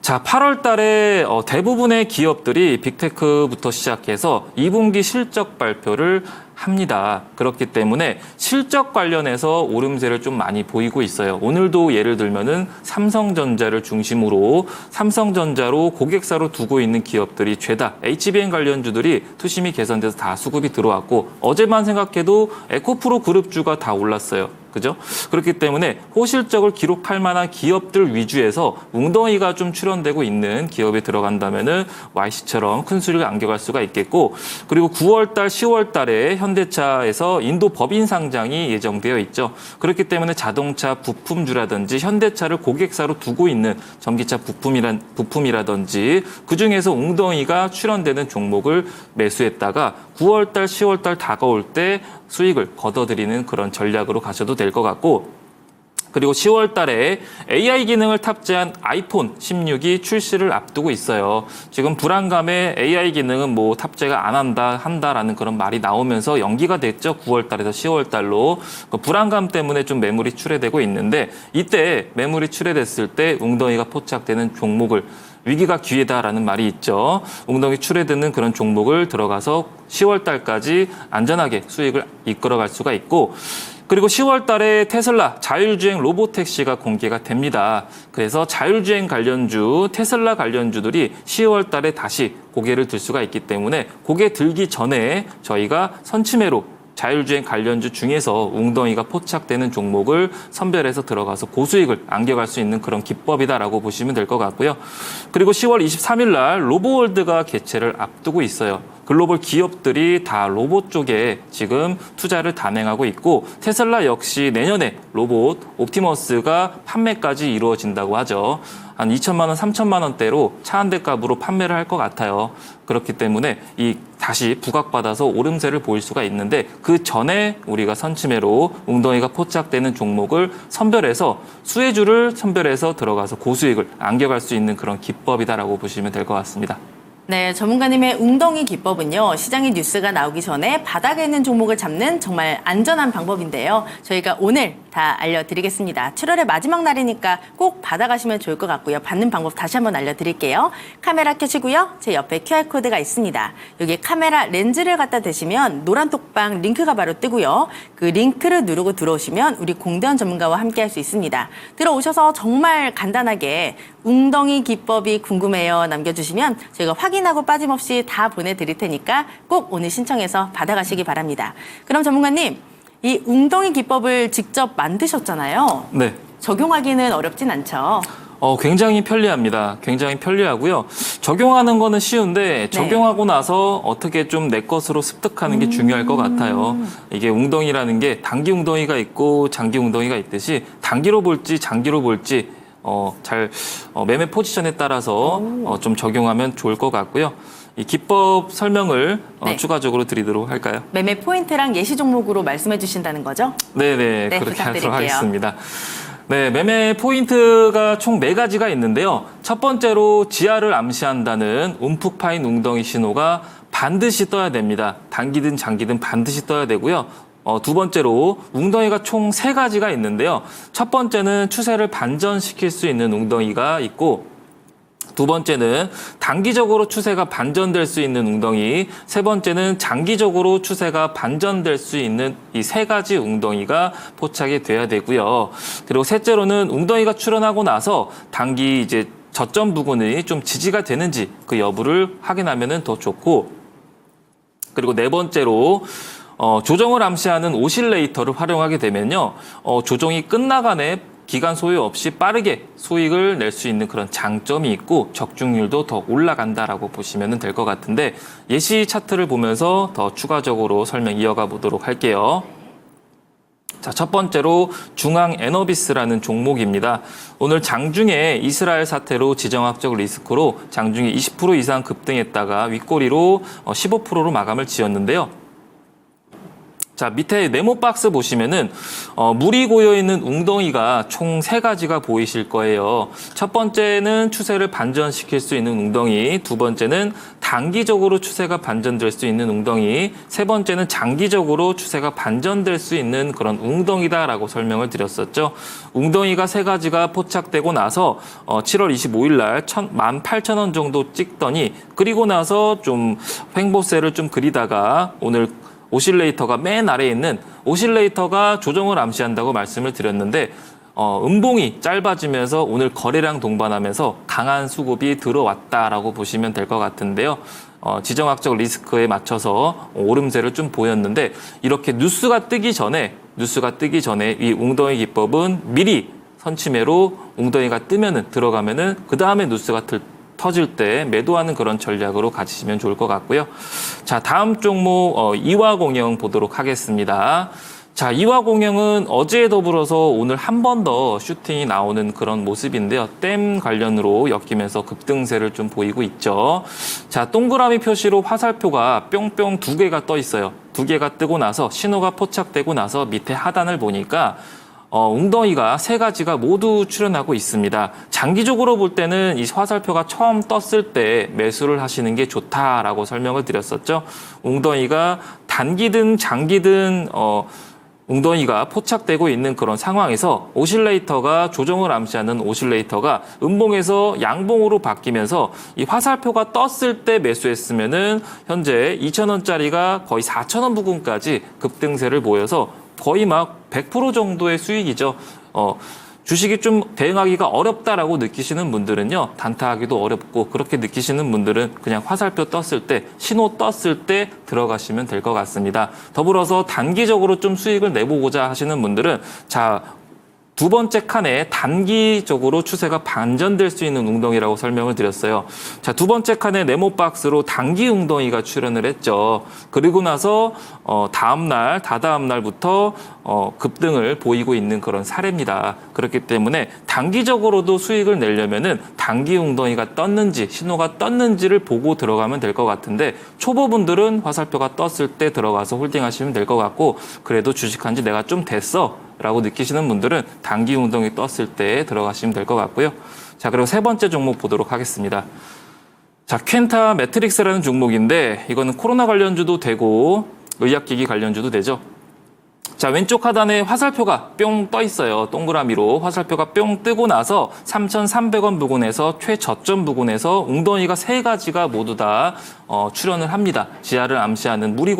자, 8월 달에 대부분의 기업들이 빅테크부터 시작해서 2분기 실적 발표를 합니다. 그렇기 때문에 실적 관련해서 오름세를 좀 많이 보이고 있어요. 오늘도 예를 들면은 삼성전자를 중심으로 삼성전자로 고객사로 두고 있는 기업들이 죄다 HBM 관련주들이 투심이 개선돼서 다 수급이 들어왔고 어제만 생각해도 에코프로 그룹주가 다 올랐어요. 그죠? 그렇기 때문에 호실적을 기록할 만한 기업들 위주에서 웅덩이가 좀 출현되고 있는 기업에 들어간다면은 YC처럼 큰 수익을 안겨갈 수가 있겠고 그리고 9월 달, 10월 달에 현대차에서 인도 법인 상장이 예정되어 있죠. 그렇기 때문에 자동차 부품주라든지 현대차를 고객사로 두고 있는 전기차 부품이라든지 그중에서 웅덩이가 출현되는 종목을 매수했다가 9월 달, 10월 달 다가올 때 수익을 걷어들이는 그런 전략으로 가셔도 될 것 같고 그리고 10월 달에 AI 기능을 탑재한 아이폰 16이 출시를 앞두고 있어요. 지금 불안감에 AI 기능은 뭐 탑재가 안 한다라는 그런 말이 나오면서 연기가 됐죠. 9월 달에서 10월 달로. 그 불안감 때문에 좀 매물이 출회되고 있는데 이때 매물이 출회됐을 때 웅덩이가 포착되는 종목을 위기가 기회다라는 말이 있죠. 웅덩이 출회되는 그런 종목을 들어가서 10월 달까지 안전하게 수익을 이끌어갈 수가 있고 그리고 10월 달에 테슬라 자율주행 로보택시가 공개가 됩니다. 그래서 자율주행 관련주, 테슬라 관련주들이 10월 달에 다시 고개를 들 수가 있기 때문에 고개 들기 전에 저희가 선취매로 자율주행 관련주 중에서 웅덩이가 포착되는 종목을 선별해서 들어가서 고수익을 안겨갈 수 있는 그런 기법이다라고 보시면 될 것 같고요. 그리고 10월 23일 날 로보월드가 개최를 앞두고 있어요. 글로벌 기업들이 다 로봇 쪽에 지금 투자를 단행하고 있고 테슬라 역시 내년에 로봇 옵티머스가 판매까지 이루어진다고 하죠. 한 2천만 원, 3천만 원대로 차 한 대 값으로 판매를 할 것 같아요. 그렇기 때문에 이 다시 부각받아서 오름세를 보일 수가 있는데 그 전에 우리가 선취매로 웅덩이가 포착되는 종목을 선별해서 수혜주를 선별해서 들어가서 고수익을 안겨갈 수 있는 그런 기법이다라고 보시면 될 것 같습니다. 네, 전문가님의 웅덩이 기법은요. 시장의 뉴스가 나오기 전에 바닥에 있는 종목을 잡는 정말 안전한 방법인데요. 저희가 오늘 다 알려드리겠습니다. 7월의 마지막 날이니까 꼭 받아가시면 좋을 것 같고요. 받는 방법 다시 한번 알려드릴게요. 카메라 켜시고요. 제 옆에 QR코드가 있습니다. 여기 카메라 렌즈를 갖다 대시면 노란 톡방 링크가 바로 뜨고요. 그 링크를 누르고 들어오시면 우리 공대원 전문가와 함께 할 수 있습니다. 들어오셔서 정말 간단하게 웅덩이 기법이 궁금해요 남겨주시면 저희가 확인하고 빠짐없이 다 보내드릴 테니까 꼭 오늘 신청해서 받아가시기 바랍니다. 그럼 전문가님, 이 웅덩이 기법을 직접 만드셨잖아요. 네. 적용하기는 어렵진 않죠? 굉장히 편리합니다. 굉장히 편리하고요. 적용하는 거는 쉬운데 적용하고 나서 어떻게 좀 내 것으로 습득하는 게 중요할 것 같아요. 이게 웅덩이라는 게 단기 웅덩이가 있고 장기 웅덩이가 있듯이 단기로 볼지 장기로 볼지 매매 포지션에 따라서 좀 적용하면 좋을 것 같고요. 이 기법 설명을 추가적으로 드리도록 할까요? 매매 포인트랑 예시 종목으로 말씀해 주신다는 거죠? 네네, 네, 그렇게 하도록 부탁드릴게요. 하겠습니다. 네, 매매 포인트가 총 4가지가 있는데요. 첫 번째로 지하를 암시한다는 움푹 파인 웅덩이 신호가 반드시 떠야 됩니다. 단기든 장기든 반드시 떠야 되고요. 두 번째로 웅덩이가 총 3가지가 있는데요. 첫 번째는 추세를 반전시킬 수 있는 웅덩이가 있고, 두 번째는 단기적으로 추세가 반전될 수 있는 웅덩이, 세 번째는 장기적으로 추세가 반전될 수 있는 이 3가지 웅덩이가 포착이 돼야 되고요. 그리고 셋째로는 웅덩이가 출현하고 나서 단기 이제 저점 부근이 좀 지지가 되는지 그 여부를 확인하면 더 좋고, 그리고 네 번째로 조정을 암시하는 오실레이터를 활용하게 되면요. 조정이 끝나간에 기간 소요 없이 빠르게 수익을 낼 수 있는 그런 장점이 있고 적중률도 더 올라간다라고 보시면 될 것 같은데, 예시 차트를 보면서 더 추가적으로 설명 이어가 보도록 할게요. 자, 첫 번째로 중앙 에너비스라는 종목입니다. 오늘 장중에 이스라엘 사태로 지정학적 리스크로 장중에 20% 이상 급등했다가 윗꼬리로 15%로 마감을 지었는데요. 자, 밑에 네모 박스 보시면은 물이 고여 있는 웅덩이가 총 3가지가 보이실 거예요. 첫 번째는 추세를 반전시킬 수 있는 웅덩이, 두 번째는 단기적으로 추세가 반전될 수 있는 웅덩이, 세 번째는 장기적으로 추세가 반전될 수 있는 그런 웅덩이다라고 설명을 드렸었죠. 웅덩이가 3가지가 포착되고 나서 7월 25일 날 18,000원 정도 찍더니, 그리고 나서 좀 횡보세를 좀 그리다가 오늘 오실레이터가 맨 아래에 있는 오실레이터가 조정을 암시한다고 말씀을 드렸는데, 음봉이 짧아지면서 오늘 거래량 동반하면서 강한 수급이 들어왔다라고 보시면 될 것 같은데요. 지정학적 리스크에 맞춰서 오름세를 좀 보였는데, 이렇게 뉴스가 뜨기 전에 이 웅덩이 기법은 미리 선침해로 웅덩이가 뜨면은 들어가면은 그 다음에 뉴스가 터질 때 매도하는 그런 전략으로 가지시면 좋을 것 같고요. 자, 다음 종목 이화공영 보도록 하겠습니다. 자, 이화공영은 어제에 더불어서 오늘 한 번 더 슈팅이 나오는 그런 모습인데요. 댐 관련으로 엮이면서 급등세를 좀 보이고 있죠. 자, 동그라미 표시로 화살표가 뿅뿅 2개가 떠 있어요. 2개가 뜨고 나서 신호가 포착되고 나서 밑에 하단을 보니까 웅덩이가 3가지가 모두 출현하고 있습니다. 장기적으로 볼 때는 이 화살표가 처음 떴을 때 매수를 하시는 게 좋다라고 설명을 드렸었죠. 웅덩이가 단기든 장기든 웅덩이가 포착되고 있는 그런 상황에서 오실레이터가 조정을 암시하는 오실레이터가 음봉에서 양봉으로 바뀌면서 이 화살표가 떴을 때 매수했으면은 현재 2,000원짜리가 거의 4,000원 부근까지 급등세를 보여서 거의 막 100% 정도의 수익이죠. 주식이 좀 대응하기가 어렵다라고 느끼시는 분들은요, 단타하기도 어렵고, 그렇게 느끼시는 분들은 그냥 화살표 떴을 때, 신호 떴을 때 들어가시면 될 것 같습니다. 더불어서 단기적으로 좀 수익을 내보고자 하시는 분들은, 자, 두 번째 칸에 단기적으로 추세가 반전될 수 있는 웅덩이라고 설명을 드렸어요. 자, 두 번째 칸에 네모 박스로 단기 웅덩이가 출현을 했죠. 그리고 나서 다다음 날부터 급등을 보이고 있는 그런 사례입니다. 그렇기 때문에 단기적으로도 수익을 내려면은 단기 웅덩이가 떴는지, 신호가 떴는지를 보고 들어가면 될 것 같은데, 초보분들은 화살표가 떴을 때 들어가서 홀딩하시면 될 것 같고, 그래도 주식한 지 내가 좀 됐어 라고 느끼시는 분들은 단기 웅덩이 떴을 때 들어가시면 될 것 같고요. 자, 그리고 세 번째 종목 보도록 하겠습니다. 자, 퀸타 매트릭스라는 종목인데, 이거는 코로나 관련주도 되고 의약기기 관련주도 되죠. 자, 왼쪽 하단에 화살표가 뿅 떠 있어요. 동그라미로 화살표가 뿅 뜨고 나서 3,300원 부근에서 최저점 부근에서 웅덩이가 3가지가 모두 다 출현을 합니다. 지하를 암시하는 물이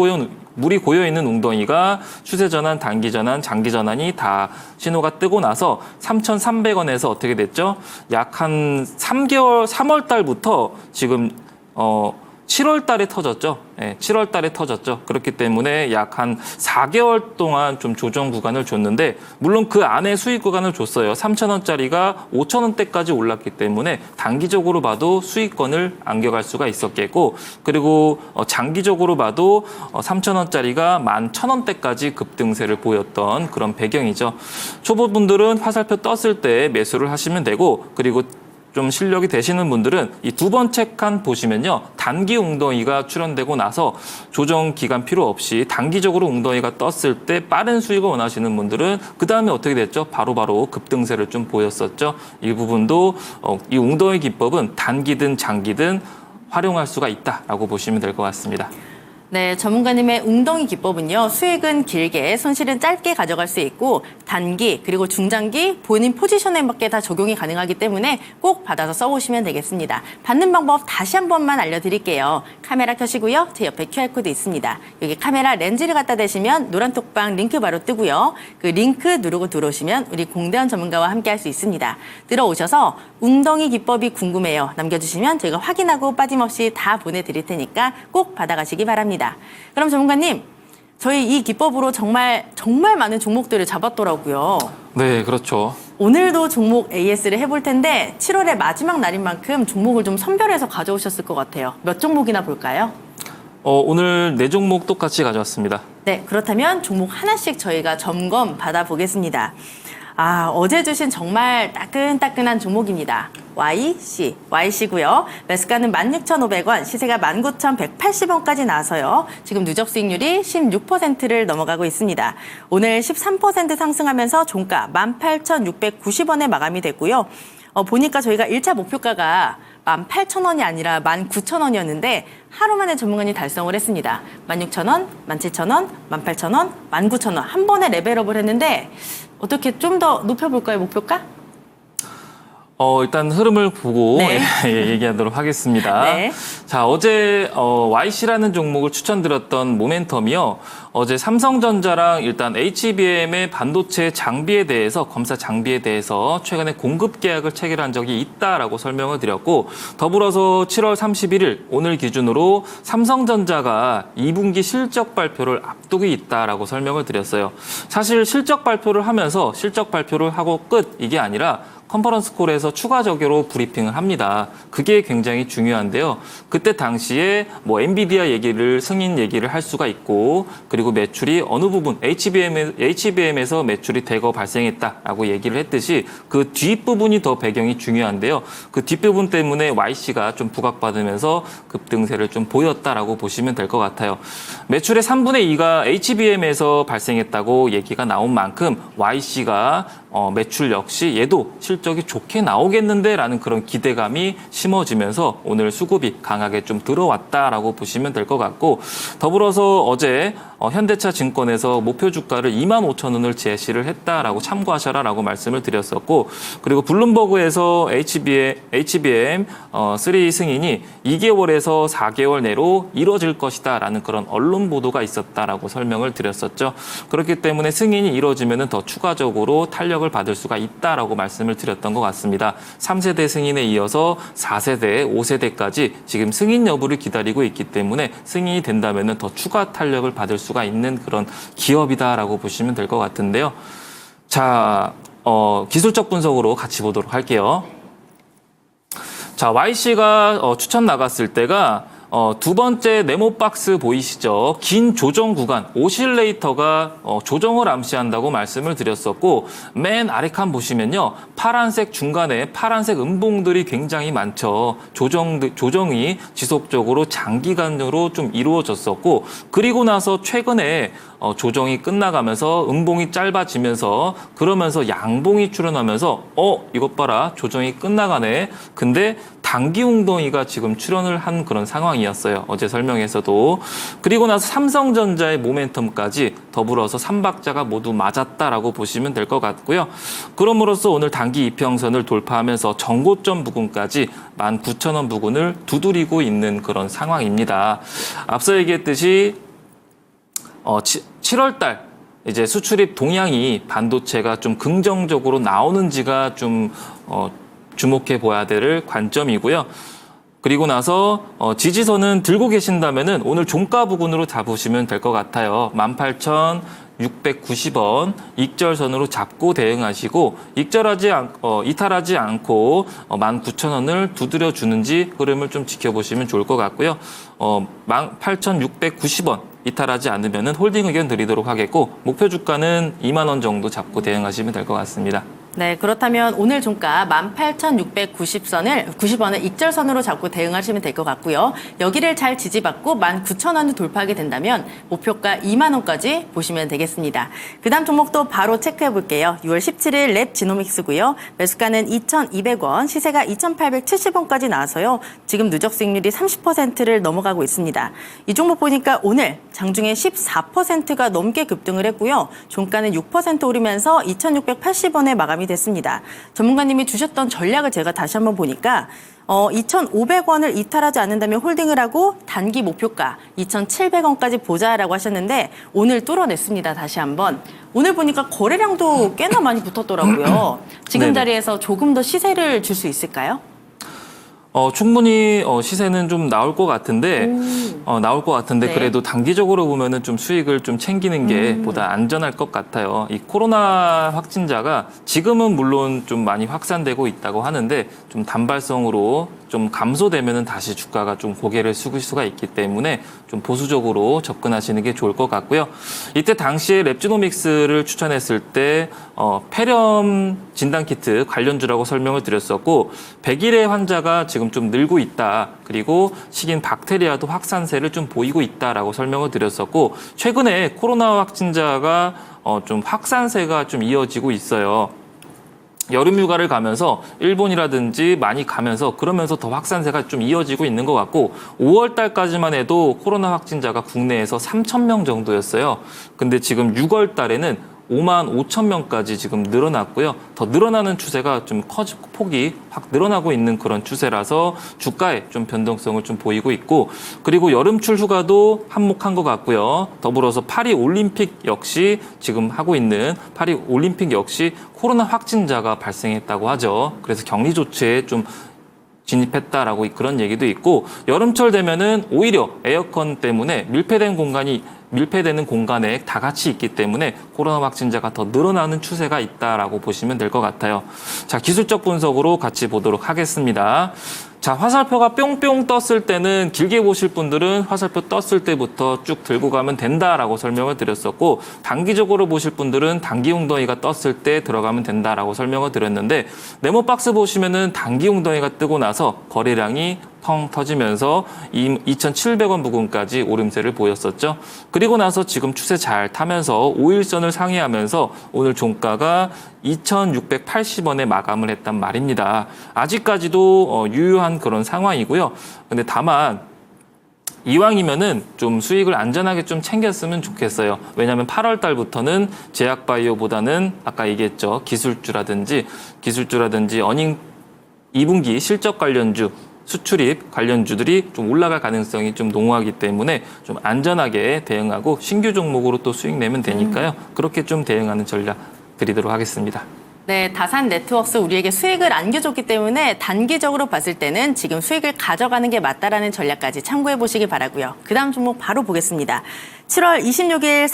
고여 있는 웅덩이가 추세 전환, 단기 전환, 장기 전환이 다 신호가 뜨고 나서 3,300원에서 어떻게 됐죠? 약 한 3월 달부터 지금 7월 달에 터졌죠. 7월 달에 터졌죠. 그렇기 때문에 약 한 4개월 동안 좀 조정 구간을 줬는데 물론 그 안에 수익 구간을 줬어요. 3,000원짜리가 5,000원대까지 올랐기 때문에 단기적으로 봐도 수익권을 안겨갈 수가 있었겠고 그리고 장기적으로 봐도 3,000원짜리가 11,000원대까지 급등세를 보였던 그런 배경이죠. 초보분들은 화살표 떴을 때 매수를 하시면 되고 그리고 좀 실력이 되시는 분들은 이 두 번째 칸 보시면요. 단기 웅덩이가 출현되고 나서 조정 기간 필요 없이 단기적으로 웅덩이가 떴을 때 빠른 수익을 원하시는 분들은 그 다음에 어떻게 됐죠? 바로바로 급등세를 좀 보였었죠. 이 부분도 이 웅덩이 기법은 단기든 장기든 활용할 수가 있다라고 보시면 될 것 같습니다. 네, 전문가님의 웅덩이 기법은요. 수익은 길게, 손실은 짧게 가져갈 수 있고 단기 그리고 중장기 본인 포지션에 맞게 다 적용이 가능하기 때문에 꼭 받아서 써보시면 되겠습니다. 받는 방법 다시 한 번만 알려드릴게요. 카메라 켜시고요. 제 옆에 QR코드 있습니다. 여기 카메라 렌즈를 갖다 대시면 노란 톡방 링크 바로 뜨고요. 그 링크 누르고 들어오시면 우리 공대원 전문가와 함께 할 수 있습니다. 들어오셔서 웅덩이 기법이 궁금해요. 남겨주시면 저희가 확인하고 빠짐없이 다 보내드릴 테니까 꼭 받아가시기 바랍니다. 그럼 전문가님, 저희 이 기법으로 정말 많은 종목들을 잡았더라고요. 네, 그렇죠. 오늘도 종목 AS를 해볼 텐데 7월의 마지막 날인 만큼 종목을 좀 선별해서 가져오셨을 것 같아요. 몇 종목이나 볼까요? 오늘 4종목 똑같이 가져왔습니다. 네, 그렇다면 종목 하나씩 저희가 점검 받아보겠습니다. 어제 주신 정말 따끈따끈한 종목입니다. YC고요. 매수가는 16,500원, 시세가 19,180원까지 나서요. 지금 누적 수익률이 16%를 넘어가고 있습니다. 오늘 13% 상승하면서 종가 18,690원에 마감이 됐고요. 보니까 저희가 1차 목표가가 18,000원이 아니라 19,000원이었는데 하루 만에 전문가님 달성을 했습니다. 16,000원, 17,000원, 18,000원, 19,000원 한 번에 레벨업을 했는데 어떻게 좀 더 높여볼까요, 목표가? 일단 흐름을 보고 네. 얘기하도록 하겠습니다. 네. 자, 어제 YC라는 종목을 추천드렸던 모멘텀이요. 어제 삼성전자랑 일단 HBM의 반도체 장비에 대해서 검사 장비에 대해서 최근에 공급 계약을 체결한 적이 있다라고 설명을 드렸고 더불어서 7월 31일 오늘 기준으로 삼성전자가 2분기 실적 발표를 앞두고 있다라고 설명을 드렸어요. 사실 실적 발표를 하면서 실적 발표를 하고 끝 이게 아니라 컨퍼런스 콜에서 추가적으로 브리핑을 합니다. 그게 굉장히 중요한데요. 그때 당시에 뭐 엔비디아 얘기를 승인 얘기를 할 수가 있고 그리고 매출이 어느 부분 HBM에서 매출이 대거 발생했다라고 얘기를 했듯이 그 뒷부분이 더 배경이 중요한데요. 그 뒷부분 때문에 YC가 좀 부각받으면서 급등세를 좀 보였다라고 보시면 될 것 같아요. 매출의 3분의 2가 HBM에서 발생했다고 얘기가 나온 만큼 YC가 매출 역시 얘도 실적이 좋게 나오겠는데 라는 그런 기대감이 심어지면서 오늘 수급이 강하게 좀 들어왔다라고 보시면 될 것 같고 더불어서 어제 현대차 증권에서 목표 주가를 25,000원을 제시를 했다라고 참고하셔라라고 말씀을 드렸었고 그리고 블룸버그에서 HBM 3 승인이 2개월에서 4개월 내로 이뤄질 것이다라는 그런 언론 보도가 있었다라고 설명을 드렸었죠. 그렇기 때문에 승인이 이뤄지면 더 추가적으로 탄력을 받을 수가 있다라고 말씀을 드렸던 것 같습니다. 3세대 승인에 이어서 4세대, 5세대까지 지금 승인 여부를 기다리고 있기 때문에 승인이 된다면 더 추가 탄력을 받을 수가 있는 그런 기업이다라고 보시면 될 것 같은데요. 자, 기술적 분석으로 같이 보도록 할게요. 자, YC가 추천 나갔을 때가 두 번째 네모 박스 보이시죠? 긴 조정 구간, 오실레이터가 조정을 암시한다고 말씀을 드렸었고 맨 아래 칸 보시면요. 파란색 중간에 파란색 음봉들이 굉장히 많죠. 조정이 지속적으로 장기간으로 좀 이루어졌었고 그리고 나서 최근에 조정이 끝나가면서 음봉이 짧아지면서 그러면서 양봉이 출현하면서 이것 봐라 조정이 끝나가네. 근데 단기 웅덩이가 지금 출현을 한 그런 상황이었어요. 어제 설명에서도. 그리고 나서 삼성전자의 모멘텀까지 더불어서 3박자가 모두 맞았다라고 보시면 될 것 같고요. 그럼으로써 오늘 단기 이평선을 돌파하면서 정고점 부근까지 19,000원 부근을 두드리고 있는 그런 상황입니다. 앞서 얘기했듯이 7월 달 이제 수출입 동향이 반도체가 좀 긍정적으로 나오는지가 좀 주목해 보아야 될 관점이고요. 그리고 나서 지지선은 들고 계신다면은 오늘 종가 부근으로 잡으시면 될 것 같아요. 18,690원 익절선으로 잡고 대응하시고 이탈하지 않고 19,000원을 두드려 주는지 흐름을 좀 지켜보시면 좋을 것 같고요. 18,690원 이탈하지 않으면은 홀딩 의견 드리도록 하겠고 목표 주가는 2만 원 정도 잡고 대응하시면 될 것 같습니다. 네, 그렇다면 오늘 종가 18,690원을 익절선으로 잡고 대응하시면 될 것 같고요. 여기를 잘 지지받고 19,000원을 돌파하게 된다면 목표가 2만 원까지 보시면 되겠습니다. 그 다음 종목도 바로 체크해 볼게요. 6월 17일 랩 지노믹스고요. 매수가는 2,200원, 시세가 2,870원까지 나와서요. 지금 누적 수익률이 30%를 넘어가고 있습니다. 이 종목 보니까 오늘 장중에 14%가 넘게 급등을 했고요. 종가는 6% 오르면서 2,680원에 마감이 됐습니다. 전문가님이 주셨던 전략을 제가 다시 한번 보니까 2,500원을 이탈하지 않는다면 홀딩을 하고 단기 목표가 2,700원까지 보자라고 하셨는데 오늘 뚫어냈습니다. 다시 한번. 오늘 보니까 거래량도 꽤나 많이 붙었더라고요. 지금 네네. 자리에서 조금 더 시세를 줄 수 있을까요? 충분히 시세는 좀 나올 것 같은데 네. 그래도 단기적으로 보면은 좀 수익을 좀 챙기는 게 보다 안전할 것 같아요. 이 코로나 확진자가 지금은 물론 좀 많이 확산되고 있다고 하는데 좀 단발성으로 좀 감소되면은 다시 주가가 좀 고개를 숙일 수가 있기 때문에 좀 보수적으로 접근하시는 게 좋을 것 같고요. 이때 당시에 랩지노믹스를 추천했을 때 폐렴 진단키트 관련주라고 설명을 드렸었고 100일의 환자가 지금 좀 늘고 있다. 그리고 식인 박테리아도 확산세를 좀 보이고 있다라고 설명을 드렸었고 최근에 코로나 확진자가 좀 확산세가 좀 이어지고 있어요. 여름 휴가를 가면서 일본이라든지 많이 가면서 그러면서 더 확산세가 좀 이어지고 있는 것 같고 5월 달까지만 해도 코로나 확진자가 국내에서 3,000명 정도였어요. 근데 지금 6월 달에는 5만 5천 명까지 지금 늘어났고요. 더 늘어나는 추세가 좀 폭이 확 늘어나고 있는 그런 추세라서 주가에 좀 변동성을 좀 보이고 있고 그리고 여름철 휴가도 한몫한 것 같고요. 더불어서 파리 올림픽 역시 지금 하고 있는 파리 올림픽 역시 코로나 확진자가 발생했다고 하죠. 그래서 격리 조치에 좀 진입했다라고 그런 얘기도 있고 여름철 되면은 오히려 에어컨 때문에 밀폐되는 공간에 다 같이 있기 때문에 코로나 확진자가 더 늘어나는 추세가 있다라고 보시면 될 것 같아요. 자, 기술적 분석으로 같이 보도록 하겠습니다. 자, 화살표가 뿅뿅 떴을 때는 길게 보실 분들은 화살표 떴을 때부터 쭉 들고 가면 된다라고 설명을 드렸었고 단기적으로 보실 분들은 단기 웅덩이가 떴을 때 들어가면 된다라고 설명을 드렸는데 네모박스 보시면은 단기 웅덩이가 뜨고 나서 거래량이 펑 터지면서 2,700원 부근까지 오름세를 보였었죠. 그리고 나서 지금 추세 잘 타면서 5일선을 상회하면서 오늘 종가가 2,680원에 마감을 했단 말입니다. 아직까지도 유효한 그런 상황이고요. 근데 다만 이왕이면은 좀 수익을 안전하게 좀 챙겼으면 좋겠어요. 왜냐하면 8월 달부터는 제약바이오보다는 아까 얘기했죠. 기술주라든지 어닝 2분기 실적 관련주 수출입 관련주들이 좀 올라갈 가능성이 좀 농후하기 때문에 좀 안전하게 대응하고 신규 종목으로 또 수익 내면 되니까요. 그렇게 좀 대응하는 전략 드리도록 하겠습니다. 네, 다산 네트워크스 우리에게 수익을 안겨줬기 때문에 단기적으로 봤을 때는 지금 수익을 가져가는 게 맞다라는 전략까지 참고해 보시기 바라고요. 그 다음 종목 바로 보겠습니다. 7월 26일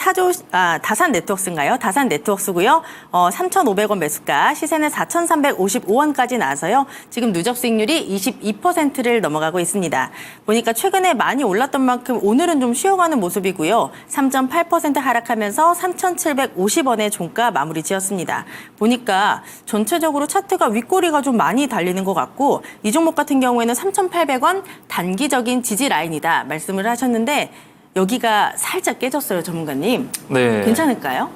다산 네트워크스인가요? 다산 네트워크스고요. 3,500원 매수가, 시세는 4,355원까지 나와서요. 지금 누적 수익률이 22%를 넘어가고 있습니다. 보니까 최근에 많이 올랐던 만큼 오늘은 좀 쉬어가는 모습이고요. 3.8% 하락하면서 3,750원의 종가 마무리 지었습니다. 보니까 전체적으로 차트가 윗꼬리가 좀 많이 달리는 것 같고 이 종목 같은 경우에는 3,800원 단기적인 지지 라인이다 말씀을 하셨는데 여기가 살짝 깨졌어요, 전문가님. 네. 괜찮을까요?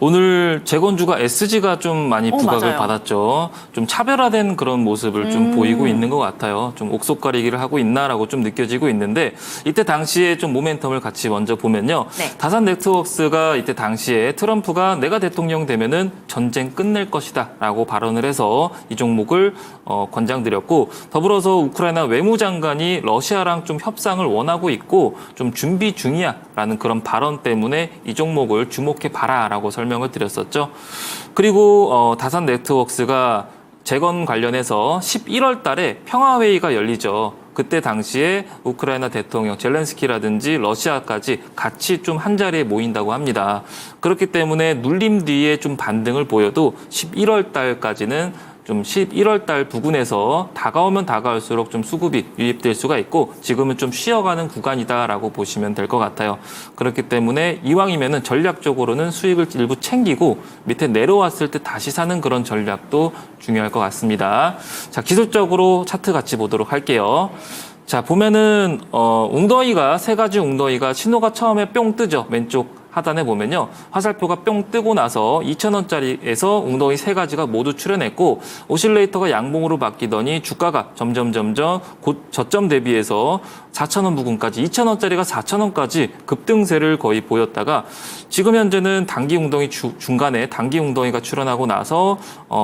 오늘 재건주가 SG가 좀 많이 부각을 맞아요. 받았죠. 좀 차별화된 그런 모습을 좀 보이고 있는 것 같아요. 좀 옥석가리기를 하고 있나라고 좀 느껴지고 있는데 이때 당시에 좀 모멘텀을 같이 먼저 보면요. 네. 다산 네트워크스가 이때 당시에 트럼프가 내가 대통령 되면은 전쟁 끝낼 것이다라고 발언을 해서 이 종목을 권장드렸고 더불어서 우크라이나 외무장관이 러시아랑 좀 협상을 원하고 있고 좀 준비 중이야라는 그런 발언 때문에 이 종목을 주목해 봐라라고 설명을 드렸었죠. 그리고 다산 네트워크스가 재건 관련해서 11월 달에 평화회의가 열리죠. 그때 당시에 우크라이나 대통령 젤렌스키라든지 러시아까지 같이 좀 한 자리에 모인다고 합니다. 그렇기 때문에 눌림 뒤에 좀 반등을 보여도 11월 달까지는 좀 11월 달 부근에서 다가오면 다가올수록 좀 수급이 유입될 수가 있고 지금은 좀 쉬어가는 구간이다라고 보시면 될 것 같아요. 그렇기 때문에 이왕이면은 전략적으로는 수익을 일부 챙기고 밑에 내려왔을 때 다시 사는 그런 전략도 중요할 것 같습니다. 자, 기술적으로 차트 같이 보도록 할게요. 자, 보면은 웅덩이가 세 가지 웅덩이가 신호가 처음에 뿅 뜨죠. 왼쪽 하단에 보면요. 화살표가 뿅 뜨고 나서 2,000원짜리에서 웅덩이 세 가지가 모두 출현했고 오실레이터가 양봉으로 바뀌더니 주가가 점점 곧 저점 대비해서 4,000원 부근까지 2,000원짜리가 4,000원까지 급등세를 거의 보였다가 지금 현재는 단기 웅덩이 중간에 단기 웅덩이가 출현하고 나서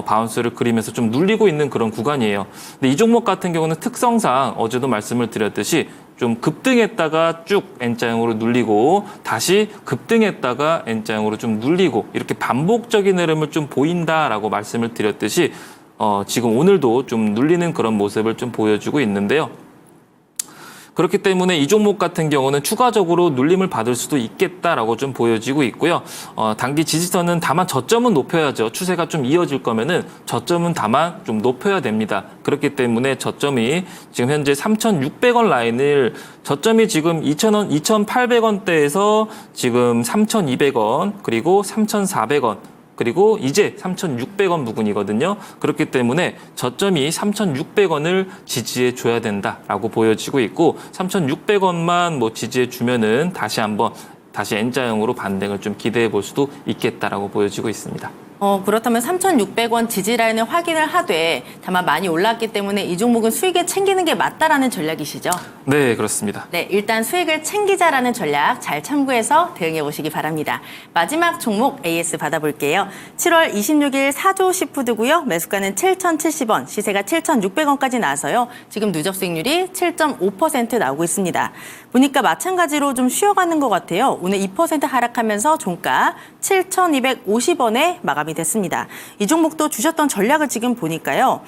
바운스를 그리면서 좀 눌리고 있는 그런 구간이에요. 근데 이 종목 같은 경우는 특성상 어제도 말씀을 드렸듯이 좀 급등했다가 쭉 N자형으로 눌리고 다시 급등했다가 N자형으로 좀 눌리고 이렇게 반복적인 흐름을 좀 보인다라고 말씀을 드렸듯이 지금 오늘도 좀 눌리는 그런 모습을 좀 보여주고 있는데요. 그렇기 때문에 이 종목 같은 경우는 추가적으로 눌림을 받을 수도 있겠다라고 좀 보여지고 있고요. 단기 지지선은 다만 저점은 높여야죠. 추세가 좀 이어질 거면은 저점은 다만 좀 높여야 됩니다. 그렇기 때문에 저점이 지금 현재 3,600원 라인을 저점이 지금 2,000원, 2,800원대에서 지금 3,200원 그리고 3,400원 그리고 이제 3,600원 부근이거든요. 그렇기 때문에 저점이 3,600원을 지지해 줘야 된다라고 보여지고 있고 3,600원만 뭐 지지해 주면은 다시 N자형으로 반등을 좀 기대해 볼 수도 있겠다라고 보여지고 있습니다. 그렇다면 3,600원 지지라인을 확인을 하되 다만 많이 올랐기 때문에 이 종목은 수익을 챙기는 게 맞다라는 전략이시죠? 네, 그렇습니다. 네, 일단 수익을 챙기자라는 전략 잘 참고해서 대응해 보시기 바랍니다. 마지막 종목 AS 받아볼게요. 7월 26일 4조 시푸드고요. 매수가는 7,070원, 시세가 7,600원까지 나와서요. 지금 누적 수익률이 7.5% 나오고 있습니다. 보니까 마찬가지로 좀 쉬어가는 것 같아요. 오늘 2% 하락하면서 종가 7,250원에 마감이 됐습니다. 이 종목도 주셨던 전략을 지금 보니까요.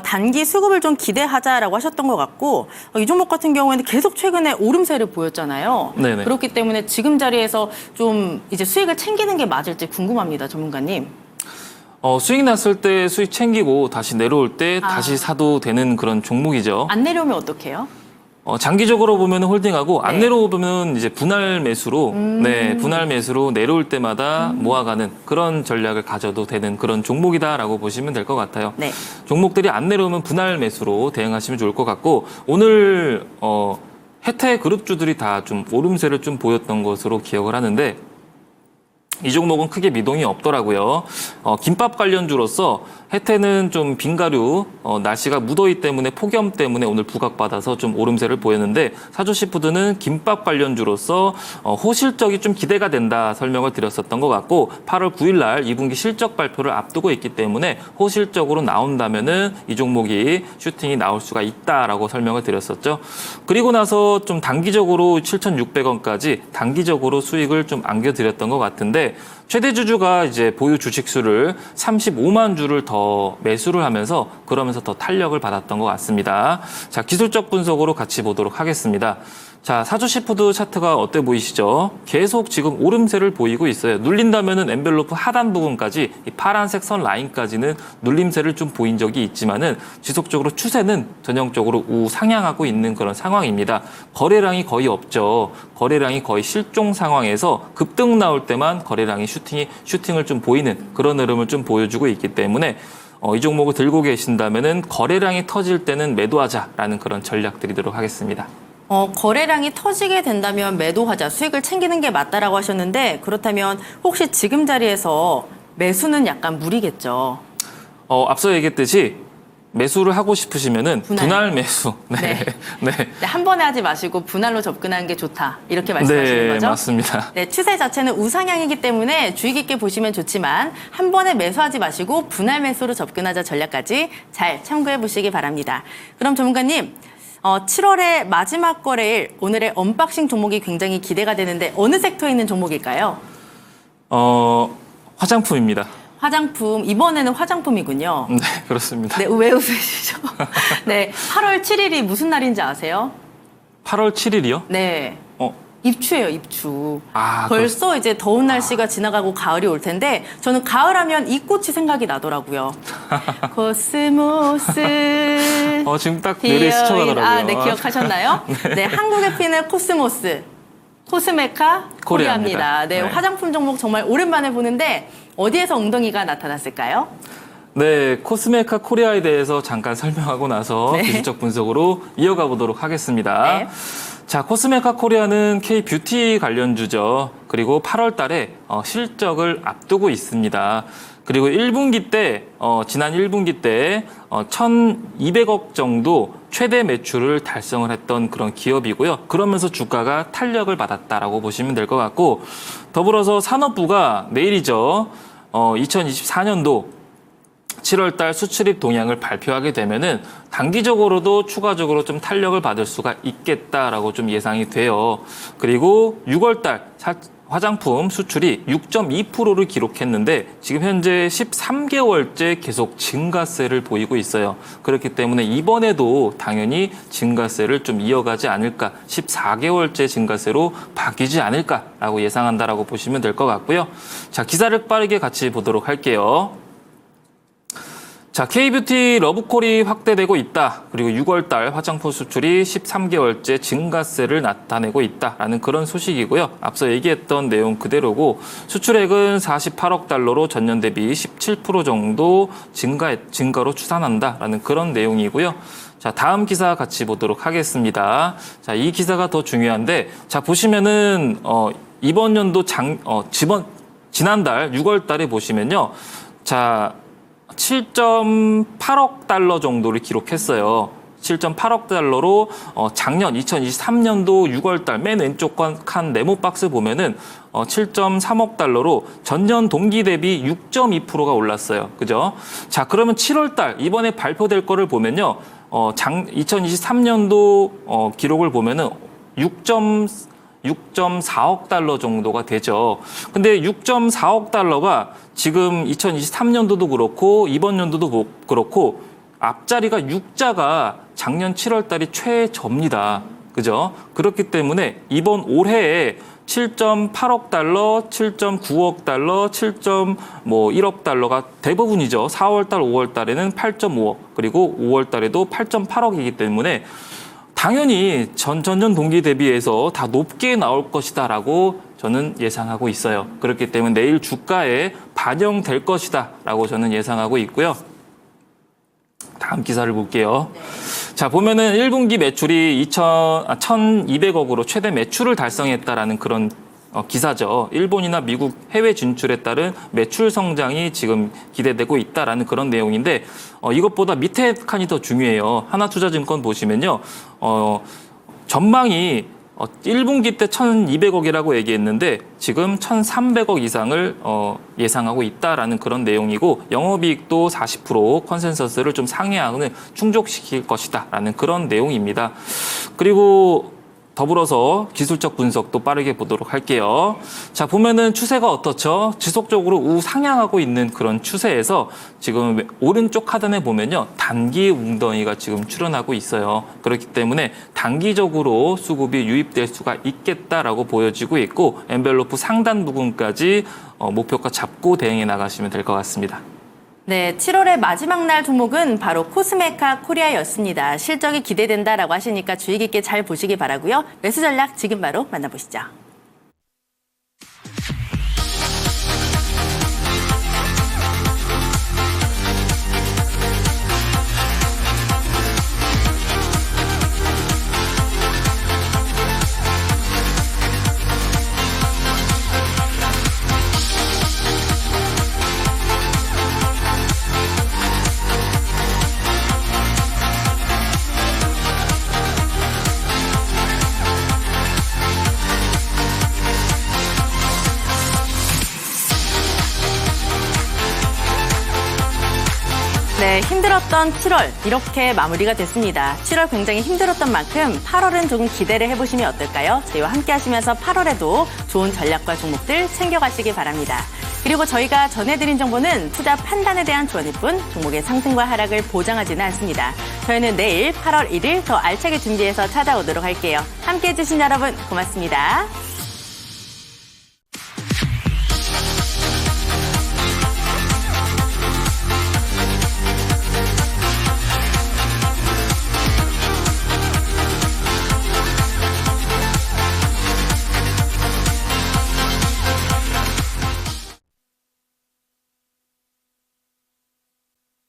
단기 수급을 좀 기대하자라고 하셨던 것 같고 이 종목 같은 경우에는 계속 최근에 오름세를 보였잖아요. 네네. 그렇기 때문에 지금 자리에서 좀 이제 수익을 챙기는 게 맞을지 궁금합니다. 전문가님. 수익 났을 때 수익 챙기고 다시 내려올 때 다시 사도 되는 그런 종목이죠. 안 내려오면 어떡해요? 장기적으로 보면 홀딩하고 안 네. 내려오면 이제 분할 매수로 분할 매수로 내려올 때마다 모아가는 그런 전략을 가져도 되는 그런 종목이다라고 보시면 될 것 같아요. 네. 종목들이 안 내려오면 분할 매수로 대응하시면 좋을 것 같고 오늘 혜태 그룹주들이 다 좀 오름세를 좀 보였던 것으로 기억을 하는데 이 종목은 크게 미동이 없더라고요. 김밥 관련주로서 혜태는 좀 빙가류, 날씨가 무더위 때문에 폭염 때문에 오늘 부각받아서 좀 오름세를 보였는데 사조시푸드는 김밥 관련주로서 호실적이 좀 기대가 된다 설명을 드렸었던 것 같고 8월 9일 날 2분기 실적 발표를 앞두고 있기 때문에 호실적으로 나온다면은 이 종목이 슈팅이 나올 수가 있다라고 설명을 드렸었죠. 그리고 나서 좀 단기적으로 7,600원까지 단기적으로 수익을 좀 안겨드렸던 것 같은데 최대 주주가 이제 보유 주식 수를 35만 주를 더 매수를 하면서 그러면서 더 탄력을 받았던 것 같습니다. 자, 기술적 분석으로 같이 보도록 하겠습니다. 자, 사조시푸드 차트가 어때 보이시죠? 계속 지금 오름세를 보이고 있어요. 눌린다면은 엔벨로프 하단 부분까지 이 파란색 선 라인까지는 눌림세를 좀 보인 적이 있지만은 지속적으로 추세는 전형적으로 우상향하고 있는 그런 상황입니다. 거래량이 거의 없죠. 거래량이 거의 실종 상황에서 급등 나올 때만 거래량이 슈팅을 좀 보이는 그런 흐름을 좀 보여주고 있기 때문에 이 종목을 들고 계신다면은 거래량이 터질 때는 매도하자라는 그런 전략 드리도록 하겠습니다. 거래량이 터지게 된다면 매도하자, 수익을 챙기는 게 맞다라고 하셨는데 그렇다면 혹시 지금 자리에서 매수는 약간 무리겠죠? 앞서 얘기했듯이 매수를 하고 싶으시면은 분할 매수. 네. 네. 네. 네, 한 번에 하지 마시고 분할로 접근하는 게 좋다. 이렇게 말씀하시는 네, 거죠? 맞습니다. 네, 추세 자체는 우상향이기 때문에 주의 깊게 보시면 좋지만 한 번에 매수하지 마시고 분할 매수로 접근하자 전략까지 잘 참고해 보시기 바랍니다. 그럼 전문가님, 7월의 마지막 거래일 오늘의 언박싱 종목이 굉장히 기대가 되는데 어느 섹터에 있는 종목일까요? 화장품입니다. 화장품, 이번에는 화장품이군요. 네, 그렇습니다. 네, 왜 웃으시죠? 네, 8월 7일이 무슨 날인지 아세요? 8월 7일이요? 네. 입추예요, 입추. 벌써 그렇습니다. 이제 더운 날씨가 지나가고 가을이 올 텐데 저는 가을하면 이 꽃이 생각이 나더라고요. 코스모스. 지금 딱 뇌리에 스쳐가더라고요. 네, 기억하셨나요? 네, 한국에 피는 코스모스. 코스메카 코리아입니다. 네, 화장품 종목 정말 오랜만에 보는데 어디에서 엉덩이가 나타났을까요? 네, 코스메카 코리아에 대해서 잠깐 설명하고 나서 기술적 분석으로 이어가 보도록 하겠습니다. 네. 자, 코스메카 코리아는 K-뷰티 관련주죠. 그리고 8월 달에 실적을 앞두고 있습니다. 그리고 1분기 때, 지난 1분기 때 1,200억 정도 최대 매출을 달성을 했던 그런 기업이고요. 그러면서 주가가 탄력을 받았다라고 보시면 될 것 같고, 더불어서 산업부가 내일이죠. 2024년도 7월 달 수출입 동향을 발표하게 되면은 단기적으로도 추가적으로 좀 탄력을 받을 수가 있겠다라고 좀 예상이 돼요. 그리고 6월 달 화장품 수출이 6.2%를 기록했는데 지금 현재 13개월째 계속 증가세를 보이고 있어요. 그렇기 때문에 이번에도 당연히 증가세를 좀 이어가지 않을까, 14개월째 증가세로 바뀌지 않을까라고 예상한다라고 보시면 될 것 같고요. 자, 기사를 빠르게 같이 보도록 할게요. 자, K-뷰티 러브콜이 확대되고 있다. 그리고 6월 달 화장품 수출이 13개월째 증가세를 나타내고 있다라는 그런 소식이고요. 앞서 얘기했던 내용 그대로고 수출액은 48억 달러로 전년 대비 17% 정도 증가로 추산한다라는 그런 내용이고요. 자, 다음 기사 같이 보도록 하겠습니다. 자, 이 기사가 더 중요한데, 자, 보시면은 이번 연도 지난달 6월 달에 보시면요. 자, 7.8억 달러 정도를 기록했어요. 7.8억 달러로 작년 2023년도 6월 달 맨 왼쪽 칸 네모 박스 보면은 7.3억 달러로 전년 동기 대비 6.2%가 올랐어요. 그죠? 자, 그러면 7월 달 이번에 발표될 거를 보면요. 2023년도 기록을 보면은 6.4억 달러 정도가 되죠. 근데 6.4억 달러가 지금 2023년도도 그렇고 이번 연도도 그렇고 앞자리가 6자가 작년 7월 달이 최저입니다. 그죠? 그렇기 때문에 이번 올해에 7.8억 달러, 7.9억 달러, 7.1억 달러가 대부분이죠. 4월 달, 5월 달에는 8.5억, 그리고 5월 달에도 8.8억이기 때문에 당연히 전년 동기 대비해서 다 높게 나올 것이다라고 저는 예상하고 있어요. 그렇기 때문에 내일 주가에 반영될 것이다라고 저는 예상하고 있고요. 다음 기사를 볼게요. 자, 보면은 1분기 매출이 1,200억으로 최대 매출을 달성했다라는 그런 기사죠. 일본이나 미국 해외 진출에 따른 매출 성장이 지금 기대되고 있다라는 그런 내용인데 이것보다 밑에 칸이 더 중요해요. 하나투자증권 보시면요. 전망이 1분기 때 1,200억이라고 얘기했는데 지금 1,300억 이상을 예상하고 있다라는 그런 내용이고 영업이익도 40% 컨센서스를 좀 상회하는 충족시킬 것이다라는 그런 내용입니다. 그리고 더불어서 기술적 분석도 빠르게 보도록 할게요. 자, 보면은 추세가 어떻죠? 지속적으로 우상향하고 있는 그런 추세에서 지금 오른쪽 하단에 보면요. 단기 웅덩이가 지금 출현하고 있어요. 그렇기 때문에 단기적으로 수급이 유입될 수가 있겠다라고 보여지고 있고 엔벨로프 상단 부분까지 목표가 잡고 대응해 나가시면 될 것 같습니다. 네, 7월의 마지막 날 종목은 바로 코스메카 코리아였습니다. 실적이 기대된다라고 하시니까 주의 깊게 잘 보시기 바라고요. 매수 전략 지금 바로 만나보시죠. 네, 힘들었던 7월 이렇게 마무리가 됐습니다. 7월 굉장히 힘들었던 만큼 8월은 조금 기대를 해보시면 어떨까요? 저희와 함께 하시면서 8월에도 좋은 전략과 종목들 챙겨가시기 바랍니다. 그리고 저희가 전해드린 정보는 투자 판단에 대한 조언일 뿐 종목의 상승과 하락을 보장하지는 않습니다. 저희는 내일 8월 1일 더 알차게 준비해서 찾아오도록 할게요. 함께해 주신 여러분 고맙습니다.